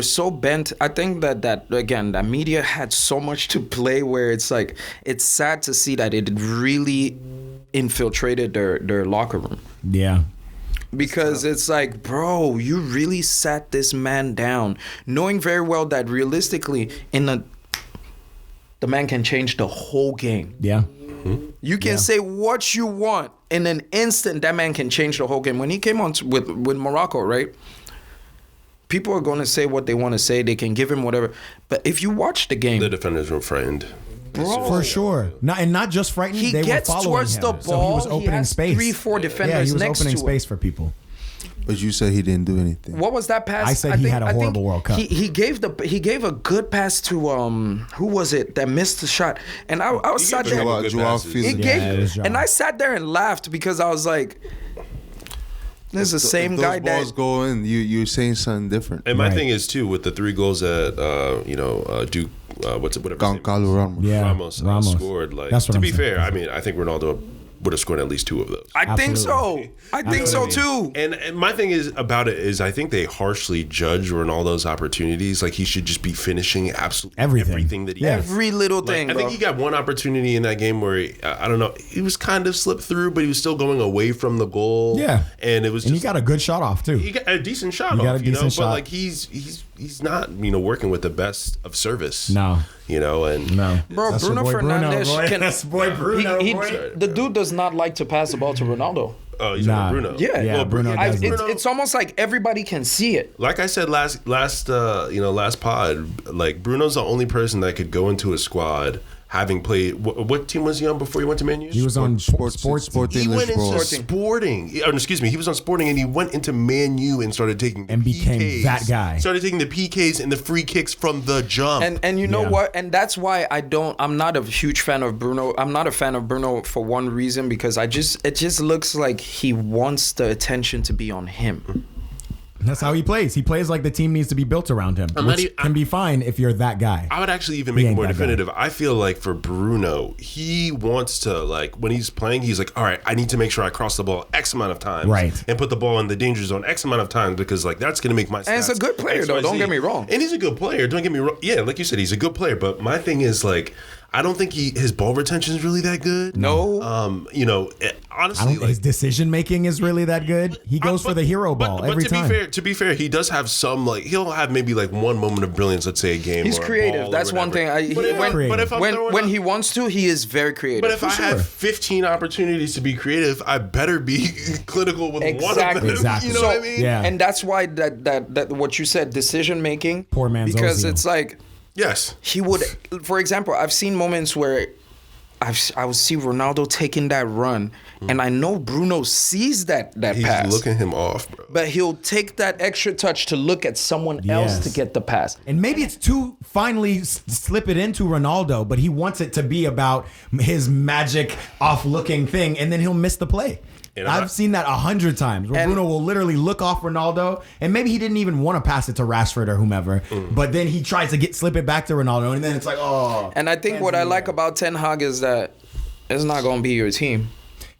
so bent. I think that again, that media had so much to play. Where it's like it's sad to see that it really infiltrated their locker room. Yeah. Because it's like, bro, you really sat this man down, knowing very well that realistically, the man can change the whole game. Yeah. You can say what you want in an instant. That man can change the whole game. When he came on with Morocco, right? People are going to say what they want to say. They can give him whatever. But if you watch the game, the defenders were frightened. bro, For sure. Not just frightened. He They gets were following towards him. the So he ball, was he opening has space. 3-4 defenders Yeah, he was next opening to him. space for people. But you said he didn't do anything. what was that pass? I said he had a horrible World Cup. He gave a good pass to who was it that missed the shot? And I was sat gave there. a good Joao passes. He Felix. gave, it was Joao. and I sat there and laughed because I was like, "This is the same if those guy balls that." go in, you're saying something different. And my Right. thing is too with the 3 goals that Duke what's it whatever his name is, Goncalo Ramos. Yeah. Ramos, Ramos. scored. Like That's what to I'm be saying. fair, I mean I think Ronaldo would have scored at least 2 of those. I think so. Absolutely. I think so too. And my thing is about it is I think they harshly judge Ronaldo's opportunities. Like he should just be finishing absolutely Everything. that he Yeah. has. Every little Like, thing, I bro. think he got one opportunity in that game where I don't know, he was kind of slipped through, but he was still going away from the goal. Yeah. and it was And just he got a good shot off too. he got a decent shot He got off, a decent but shot. like he's not working with the best of service. No. And No. Bro, That's your Bruno boy Fernandes boy. can. That's boy Bruno. boy. The dude does not like to pass the ball to Ronaldo. Oh, he's Nah. Bruno. Yeah. Yeah, Well, Bruno I, does. it's almost like everybody can see it. Like I said last pod, like Bruno's the only person that could go into a squad having played. What team was he on before he went to Man U? He was on Sporting. He went into Lisboa. Sporting. Excuse me, he was on Sporting, and he went into Man U and started taking the And became PKs. that guy. Started taking the PKs and the free kicks from the jump. And you know Yeah. what? And that's why I'm not a huge fan of Bruno. I'm not a fan of Bruno for one reason, because it just looks like he wants the attention to be on him. That's how he plays. He plays like the team needs to be built around him, which can be fine if you're that guy. I would actually even make it more definitive. I feel like for Bruno, he wants to, like, when he's playing, he's like, all right, I need to make sure I cross the ball X amount of times. Right. And put the ball in the danger zone X amount of times because, like, that's going to make my stats. And he's a good player, though. Don't get me wrong. And he's a good player. Don't get me wrong. Yeah, like you said, he's a good player. But my thing is, like, I don't think his ball retention is really that good. No. You know, honestly, his decision making is really that good. He goes for the hero ball every time. To be fair, he does have some, like, he'll have maybe like one moment of brilliance, let's say a game. He's or creative. That's one thing. When he wants to, he is very creative. But if I have 15 opportunities to be creative, I better be clinical with one of them. Exactly. You know what I mean? Yeah. And that's why that what you said, decision making. Poor man's because Ozil. it's like. Yes. He would, for example, I've seen moments where I would see Ronaldo taking that run, and I know Bruno sees that He's pass. He's looking him off, bro. But he'll take that extra touch to look at someone else to get the pass. And maybe it's to finally slip it into Ronaldo, but he wants it to be about his magic off-looking thing, and then he'll miss the play. And I've seen that 100 times where Bruno will literally look off Ronaldo, and maybe he didn't even want to pass it to Rashford or whomever, but then he tries to slip it back to Ronaldo, and then it's like, oh. And I think what I like about Ten Hag is that it's not going to be your team.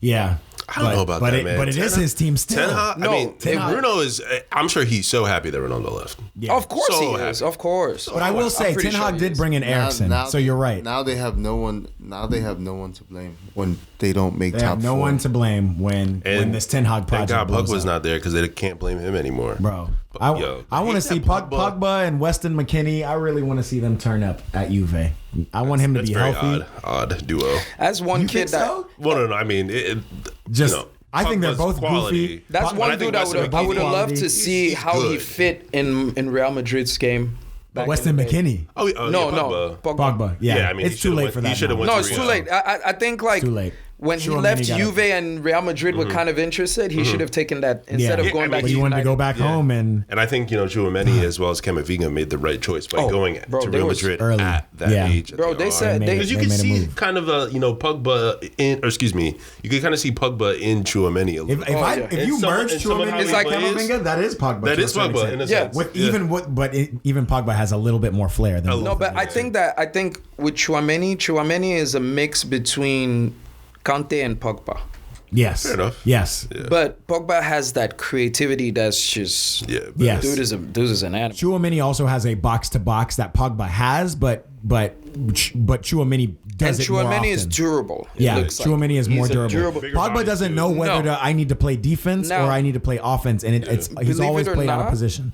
Yeah. I don't know about that, man. But it is his team still. Bruno is. I'm sure he's so happy that Ronaldo left. Yeah. Of course he is. Of course. But I will say, Ten Hag did bring in Eriksen, so you're right. Now they have no one. Now they have no one to blame when they don't make top four. No one to blame when this Ten Hag project. Thank God Pogba's not there because they can't blame him anymore, bro. I want to see Pogba and Weston McKennie. I really want to see them turn up at Juve. I want him to be healthy. Odd duo. As one kid that. So? Well, no. I mean, I think they're both goofy. That's one dude I would have loved to see how he fit in Real Madrid's game. Weston McKennie. No, Pogba. Yeah, I mean, it's too late for that. He should have went. No, it's too late. I think like. Too late. When he left Juve and Real Madrid were kind of interested, he should have taken that instead of going back to United. He wanted to go back home. And I think, Tchouaméni as well as Camavinga made the right choice by going to Real Madrid early. at that age. Bro, they said... Because you can see kind of, Pogba you can kind of see Pogba in Tchouaméni a little bit. If you merge Tchouaméni and Camavinga, that is Pogba. That is Pogba in a sense. But even Pogba has a little bit more flair than No, but I think with Tchouaméni is a mix between Kante and Pogba. Yes. Fair enough. Yes. Yeah. But Pogba has that creativity that's just... Yes. Dude is an animal. Tchouaméni also has a box-to-box that Pogba has, but Tchouaméni does it more often. And Tchouaméni is durable. Tchouaméni is more durable. Pogba Pogba doesn't know whether I need to play defense or I need to play offense, and he's always played out of position.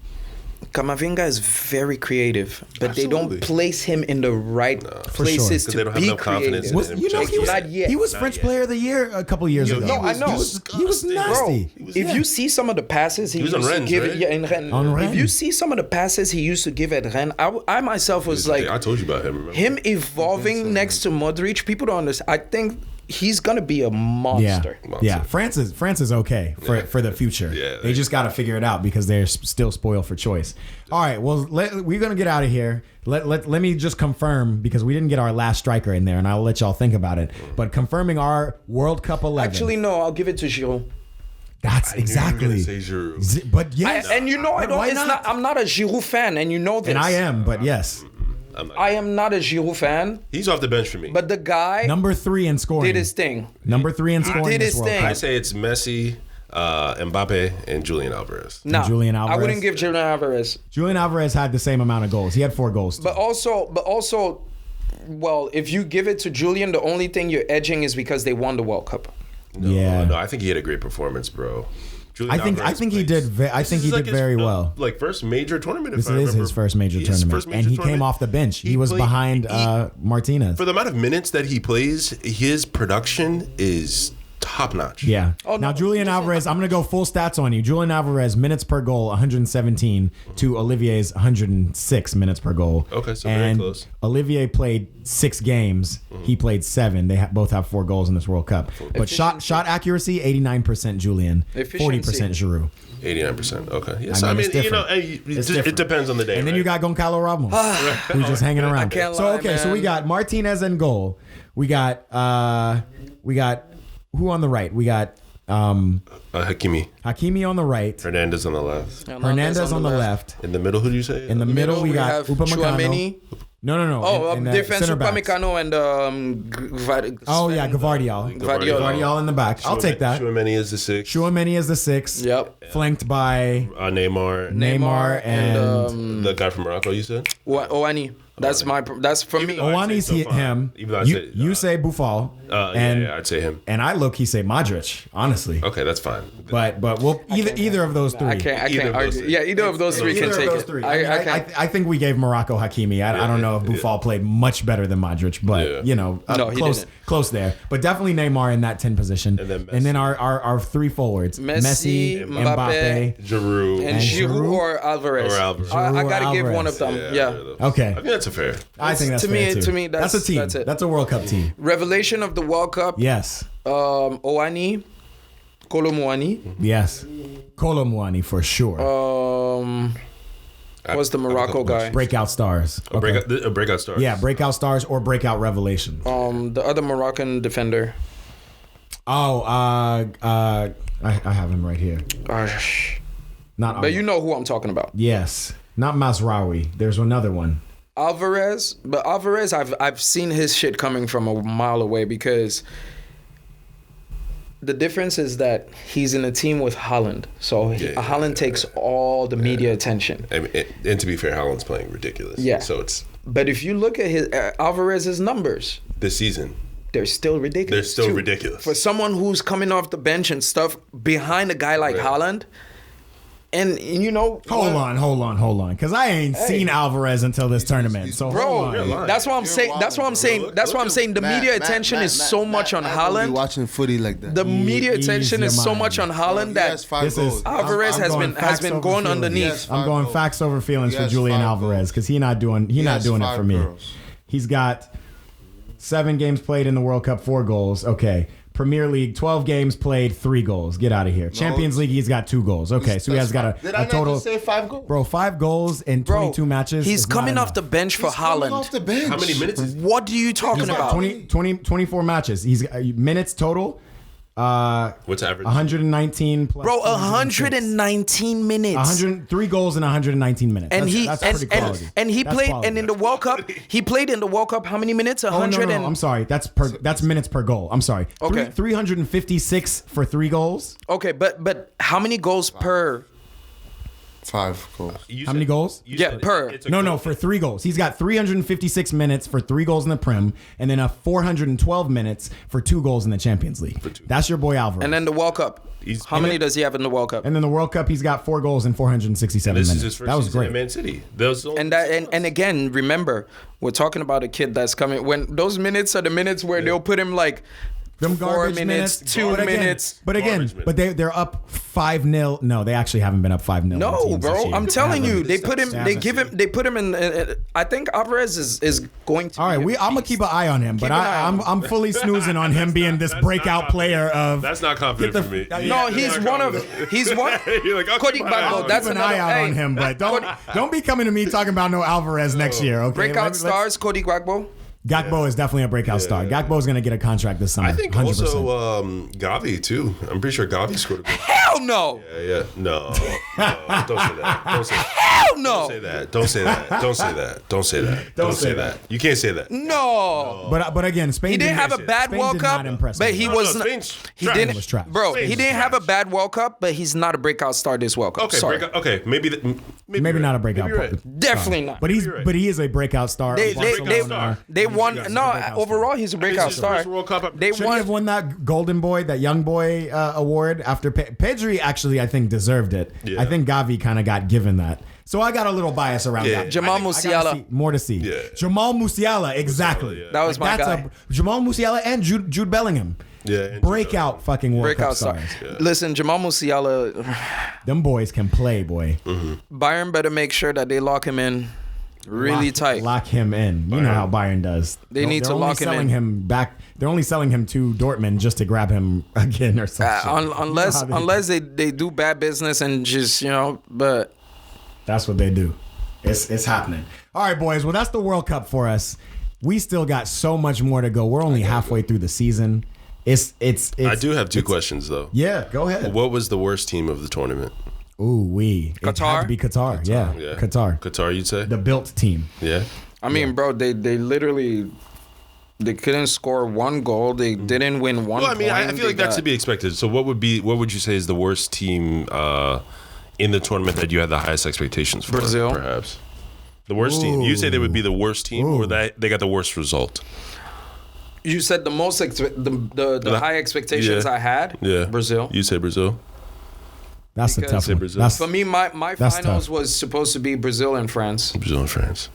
Camavinga is very creative, but they don't place him in the right places to they don't have be no confidence in creative. him. He was French Player of the Year a couple years ago. No, I know. He was nasty. If you see some of the passes he used to give, in Rennes. If you see some of the passes he used to give at Rennes, I myself was like, I told you about him. Remember? Him evolving next to Modric. People don't understand. I think he's gonna be a monster. Yeah. France is okay for the future. Yeah, they just got to figure it out because they're still spoiled for choice. All right, well, we're gonna get out of here. Let me just confirm, because we didn't get our last striker in there, and I'll let y'all think about it. But confirming our World Cup 11. Actually, no, I'll give it to Giroud. That's exactly. But yes, I don't. I'm not a Giroud fan, and you know this. And I am, but yes. I am not a Giroud fan. He's off the bench for me. But the guy number 3 in scoring did his thing. Number 3 in scoring. Did his thing. I say it's Messi, Mbappe, and Julian Alvarez. No, Julian Alvarez. I wouldn't give Julian Alvarez. Julian Alvarez had the same amount of goals. He had 4 goals. But also, well, if you give it to Julian, the only thing you're edging is because they won the World Cup. No, I think he had a great performance, bro. I think he did very well. Like first major tournament. This is his first major tournament, and he came off the bench. He was behind Martinez. For the amount of minutes that he plays, his production is top notch. Yeah. Now Julian Alvarez, I'm gonna go full stats on you. Julian Alvarez minutes per goal 117 to Olivier's 106 minutes per goal. Okay, so and very close. Olivier played 6 games. He played 7. They both have 4 goals in this World Cup. But shot accuracy 89% Julian, 40% Giroud. 89%. Okay. Yes. I mean, it depends on the day. And then you got Goncalo Ramos, who's just hanging around. So we got Martinez in goal. We got who on the right? We got Hakimi. Hakimi on the right. Hernandez on the left. Hernandez on the left. In the middle, who do you say? In the middle, we got have Upamecano. Chouameni. No. Oh, in the defense center backs. Upamecano and Gavardiol. Gavardiol in the back. I'll take that. Chouameni is the 6. Chouameni is the 6. Yep. Flanked by Neymar. and The guy from Morocco, you said? Owani. That's for me. Owani's him. You say Buffal. I'd say him. And I low-key say Modric, honestly. Okay, that's fine. But we'll either of those three. I can't argue. Yeah, either of those three can take it. I think we gave Morocco Hakimi. I don't know if Buffal played much better than Modric, but close there. But definitely Neymar in that 10 position. And then our three forwards: Messi, Mbappe, Giroud, and Giroud or Alvarez. I gotta give one of them. Yeah. Okay. I think that's fair. I think that's fair too. To me, that's a team. That's it. That's a World Cup team. Revelation of the World Cup. Yes. Owani, Kolo Muani. Yes. Kolo Muani for sure. What's the Morocco guy? Breakout stars. Okay. Breakout stars. Yeah, breakout stars or breakout revelations. The other Moroccan defender. Oh, I have him right here. Not. But you know who I'm talking about. Yes. Not Mazraoui. There's another one. Alvarez, but Alvarez, I've seen his shit coming from a mile away because the difference is that he's in a team with Haaland, so Haaland takes all the media attention. And to be fair, Haaland's playing ridiculous. Yeah. So it's. But if you look at his Alvarez's numbers This season. They're still ridiculous. They're still ridiculous. For someone who's coming off the bench and stuff behind a guy like Haaland. And you know, hold on, because I ain't seen Alvarez until this tournament. So, that's what I'm saying. That's what I'm saying. That's what I'm saying. The media attention is so much on Haaland. Watching footy like that. The media attention is so much on Haaland that Alvarez has been going underneath. I'm going facts over feelings for Julian Alvarez because he's not doing it for me. He's got 7 games played in the World Cup, 4 goals. Okay. Premier League, 12 games played, 3 goals. Get out of here. Champions League, he's got 2 goals. Okay, so he has got a total. Did I not say 5 goals? Bro, 5 goals in 22 matches. He's coming off the bench for Haaland. Off the bench. How many minutes? What are you talking about? 24 matches. He's minutes total. What's average? 119 plus. Bro, 119 minutes. 3 goals in 119 minutes. That's pretty quality. And he played in the World Cup. He played in the World Cup how many minutes? 100 no, I'm sorry. That's minutes per goal. I'm sorry. Okay. 356 for 3 goals. Okay, but how many goals per? 5 goals. How many goals? Per. No, for 3 goals. He's got 356 minutes for 3 goals in the Prem, and then 412 minutes for 2 goals in the Champions League. That's your boy Alvarez. And then the World Cup. How many does he have in the World Cup? And then the World Cup, he's got 4 goals in 467 minutes. This is his first that was season great. at Man City. And again, remember, we're talking about a kid that's coming. When those minutes are the minutes where they'll put him like. Them 4 minutes, 2 minutes. But they're up 5-0. No, they actually haven't been up 5-0. No, bro. I'm telling you, they put him in. I think Alvarez is going to. All right, I'm gonna keep an eye on him, but I'm fully snoozing on him being this breakout player of. That's not confident for me. No, he's one. You're like, Cody Bagbo. That's an eye out on him, but don't be coming to me talking about no Alvarez next year. Okay, breakout stars, Cody Bagbo. Gakpo is definitely a breakout star. Gakpo is going to get a contract this summer. I think 100%. also Gavi too. I'm pretty sure Gavi scored a goal. Hell no. Yeah. No. Don't say that. Don't say that. Hell no. Don't say that. You can't say that. No. But again, Spain. He didn't have a bad World Cup, but he was. He didn't. Bro, he didn't have a bad World Cup, but he's not a breakout star this World Cup. Okay. Sorry. Okay. Maybe not a breakout. Right. Definitely not. But he is a breakout star. They won. No, overall he's a breakout star. They have won that Golden Boy, that Young Boy award after Pedri. Actually, I think deserved it. Yeah. I think Gavi kind of got given that. So I got a little bias around that. Jamal Musiala. More to see. Yeah. Jamal Musiala, exactly. That was my guy. Jamal Musiala and Jude Bellingham. Yeah, breakout fucking World Cup stars. Yeah. Listen, Jamal Musiala. Them boys can play, boy. Mm-hmm. Bayern better make sure that they lock him in really tight. Lock him in. You know how Bayern does. They need to lock him in. They're only selling him to Dortmund just to grab him again or something. Unless they do bad business and just, but. That's what they do. It's happening. All right, boys. Well, that's the World Cup for us. We still got so much more to go. We're only halfway through the season. I do have two questions though. Yeah, go ahead. What was the worst team of the tournament? It had Qatar? to be Qatar. Yeah, Qatar. Qatar, you'd say? The built team. Yeah. I mean, bro, they literally they couldn't score one goal. They didn't win one. Well, I mean, I point. feel like that's to be expected. So what would you say is the worst team in the tournament that you had the highest expectations for? Brazil. Perhaps. The worst team. You say they would be the worst team, or that they got the worst result? You said the most the high expectations I had. Yeah. Brazil. You say Brazil. That's a Because- tough one. Brazil. That's, For me, my That's finals tough. was supposed to be Brazil and France. Brazil and France.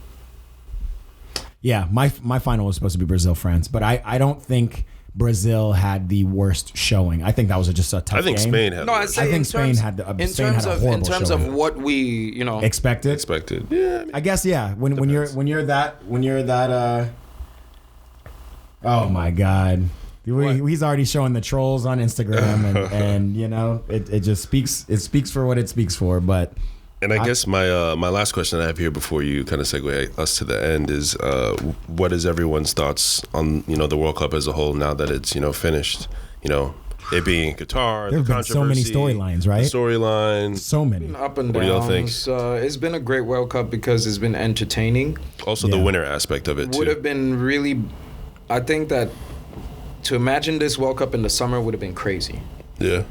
yeah, my final was supposed to be Brazil France, but I don't think Brazil had the worst showing. I think that was just a tough game. I think Spain had No, the I worst. say I think in Spain terms, had the- in Spain terms had a of in horrible terms showing. of what we expected. expected. Yeah. I mean, I guess yeah. When you're that oh my God. He's already showing the trolls on Instagram and you know it just speaks for what it speaks for. But and I guess my my last question I have here before you kind of segue us to the end is what is everyone's thoughts on the World Cup as a whole now that it's finished? It being in Qatar, There have the been so many controversy, storylines, right? The storylines. so many. up and What do y'all think? downs. It's been a great World Cup because it's been entertaining. Also, the Yeah. winner aspect of it Would too. have been really. I think that to imagine this World Cup in the summer would have been crazy. Yeah.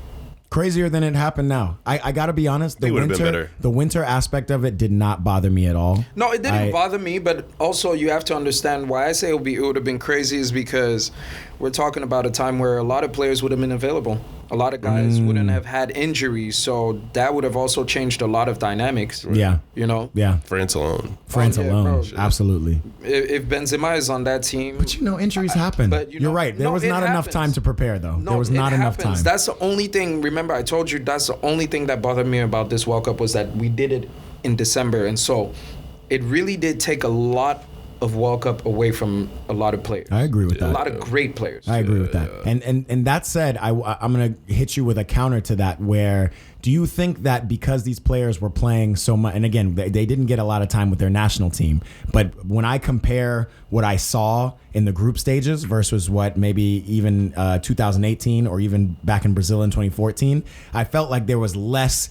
Crazier than it happened now. I gotta be honest. It would've been better. The winter aspect of it did not bother me at all. No, it didn't I- bother me, but also you have to understand why I say it would have been crazy is because we're talking about a time where a lot of players would have been available. A lot of guys wouldn't have had injuries, so that would have also changed a lot of dynamics. Yeah. Yeah. France alone. France yeah, alone, bro. absolutely. If Benzema is on that team, But injuries happen. But, You're right. There no, was it not enough happens. time to prepare, though. No, there was not it enough happens. time. That's the only thing. Remember, I told you that's the only thing that bothered me about this World Cup was that we did it in December, and so it really did take a lot of World Cup away from a lot of players. I agree with A that. lot of great players. I agree with that. And that said, I'm gonna hit you with a counter to that. Where do you think that because these players were playing so much, and again, they didn't get a lot of time with their national team, but when I compare what I saw in the group stages versus what maybe even 2018 or even back in Brazil in 2014, I felt like there was less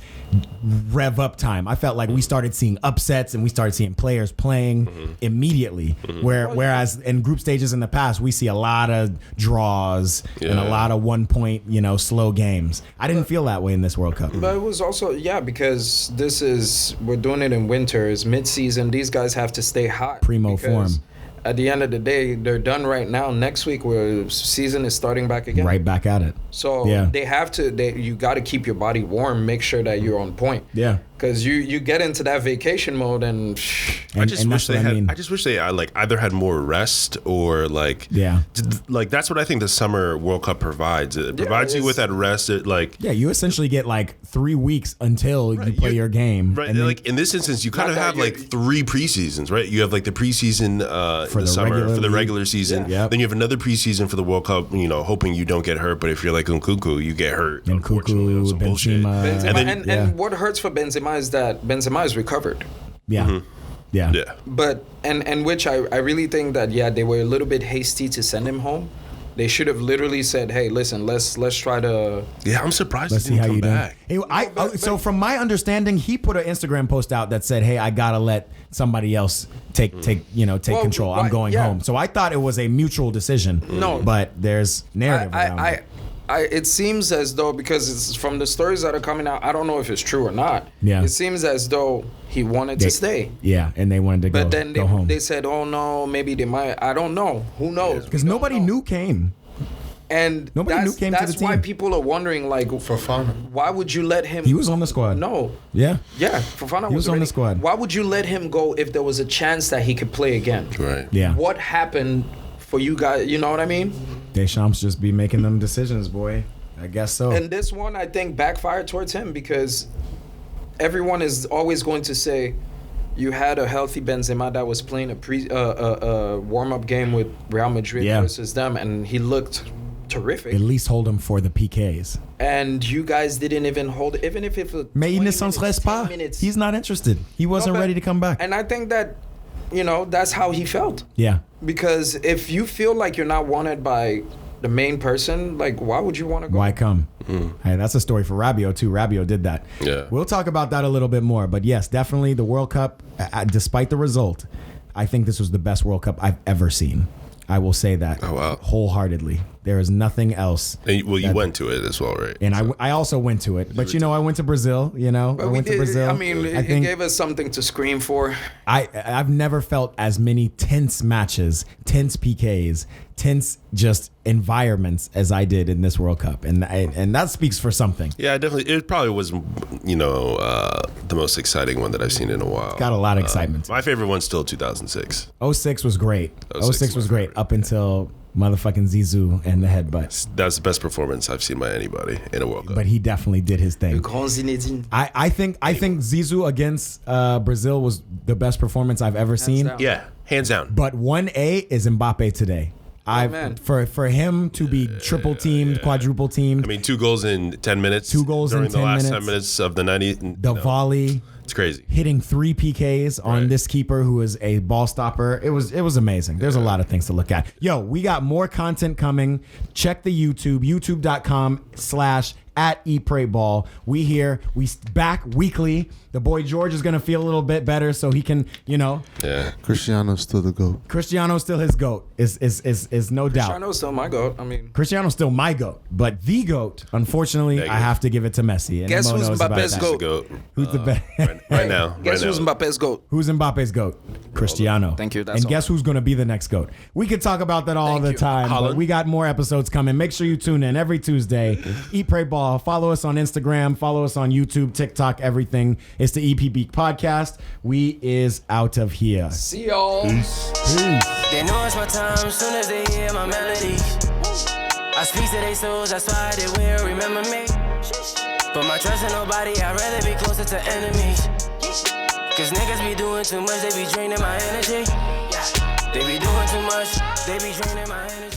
rev up time. I felt like we started seeing upsets and we started seeing players playing immediately. Whereas in group stages in the past, we see a lot of draws and a lot of 1 point, slow games. I didn't feel that way in this World Cup. But it was also, because we're doing it in winter, it's mid-season. These guys have to stay hot. Primo because form. At the end of the day, they're done right now. Next week, where season is starting back again. Right back at it. So Yeah. they have to. You got to keep your body warm. Make sure that you're on point. Yeah. Because you get into that vacation mode and. I just wish that's they what I had. mean. I just wish they either had more rest or Yeah. that's what I think the summer World Cup provides. It provides you with that rest. Yeah, you essentially get like 3 weeks until you play your game. Right, And then like in this instance, you kind of Not have that like 3 preseasons, right? You have like the preseason in the summer regular for the league. regular season. Yeah. Yep. Then you have another preseason for the World Cup. Hoping you don't get hurt. But if you're like Nkunku, you get hurt. And Unfortunately, Nkunku, that's some bullshit. Benzema. Benzema, then- and what hurts for Benzema is that Benzema is recovered. yeah. Yeah. Yeah. But and which I really think that they were a little bit hasty to send him home. They should have literally said, "Hey, listen, let's try to." Yeah, I'm surprised Let's he see didn't how come you do. back. Hey, so from my understanding, he put an Instagram post out that said, "Hey, I gotta let somebody else take Well, control. I'm right, going yeah. home." So I thought it was a mutual decision. No. but there's narrative around it. It seems as though, because it's from the stories that are coming out, I don't know if it's true or not. Yeah. It seems as though he wanted to stay. Yeah, and they wanted to But go, then go home they said, "Oh no, maybe they might." I don't know. Who knows? because We don't nobody know. knew came. And Nobody knew came to that's the why team. people are wondering, like, Fofana. why would you let him? He was on the squad. No. Yeah. Yeah, Fofana He was on already- the squad. Why would you let him go if there was a chance that he could play again? Right. Yeah. What happened for you guys? You know what I mean? Deschamps just be making them decisions, boy. I guess so. And this one, I think, backfired towards him because everyone is always going to say you had a healthy Benzema that was playing a warm-up game with Real Madrid Yeah. versus them, and he looked terrific. At least hold him for the PKs. And you guys didn't even hold, even if it was Mais il 20 ne s'en minutes, serait pas. 10 minutes. He's not interested. He wasn't No, but- ready to come back. And I think that, that's how he felt. Yeah. Because if you feel like you're not wanted by the main person, like, why would you want to go? Why come? Hey, that's a story for Rabiot too. Rabiot did that. Yeah. We'll talk about that a little bit more. But yes, definitely the World Cup, despite the result, I think this was the best World Cup I've ever seen. I will say that wholeheartedly. There is nothing else. And, well, you went to it as well, right? And I also went to it. But, I went to Brazil, But I went to Brazil. I mean, it gave us something to scream for. I've never felt as many tense matches, tense PKs, tense just environments as I did in this World Cup. And that speaks for something. Yeah, definitely. It probably was, the most exciting one that I've seen in a while. Got a lot of excitement. My favorite one's still 2006. 06 was great. 06 was great up until motherfucking Zizou and the headbutt. That's the best performance I've seen by anybody in a World Cup. But he definitely did his thing. I think Zizou against Brazil was the best performance I've ever seen. Down. Yeah, hands down. But 1A is Mbappe today. For him to be triple teamed, quadruple teamed. I mean, 2 goals in 10 minutes. 2 goals during in 10 minutes. the last 10 minutes of the 90. The volley. It's crazy. Hitting 3 PKs on this keeper who is a ball stopper. It was amazing. There's a lot of things to look at. Yo, we got more content coming. Check the YouTube, youtube.com/@EPRayBall. We here. We back weekly. The boy George is going to feel a little bit better so he can, Yeah. Cristiano's still the GOAT. Cristiano's still his GOAT. Is no doubt. Cristiano's still my GOAT. I mean, Cristiano's still my GOAT. But the GOAT, unfortunately, Negative. I have to give it to Messi. And Guess Mo who's knows about Mbappe's that. GOAT? Who's the best? Right now. Guess right who's now. Mbappe's GOAT? Who's Mbappe's GOAT? Cristiano. Thank you, that's And all. guess who's going to be the next GOAT? We could talk about that all Thank the you. time, but Holland. we got more episodes coming. Make sure you tune in every Tuesday. Eat, Pray, Ball. Follow us on Instagram. Follow us on YouTube, TikTok, everything. It's the EPB podcast. We is out of here. See y'all. Peace. They know it's my time soon as they hear my melodies. I speak to their souls, that's why they will remember me. But my trust in nobody, I'd rather be closer to enemies. Cause niggas be doing too much, they be draining my energy. They be doing too much, they be draining my energy.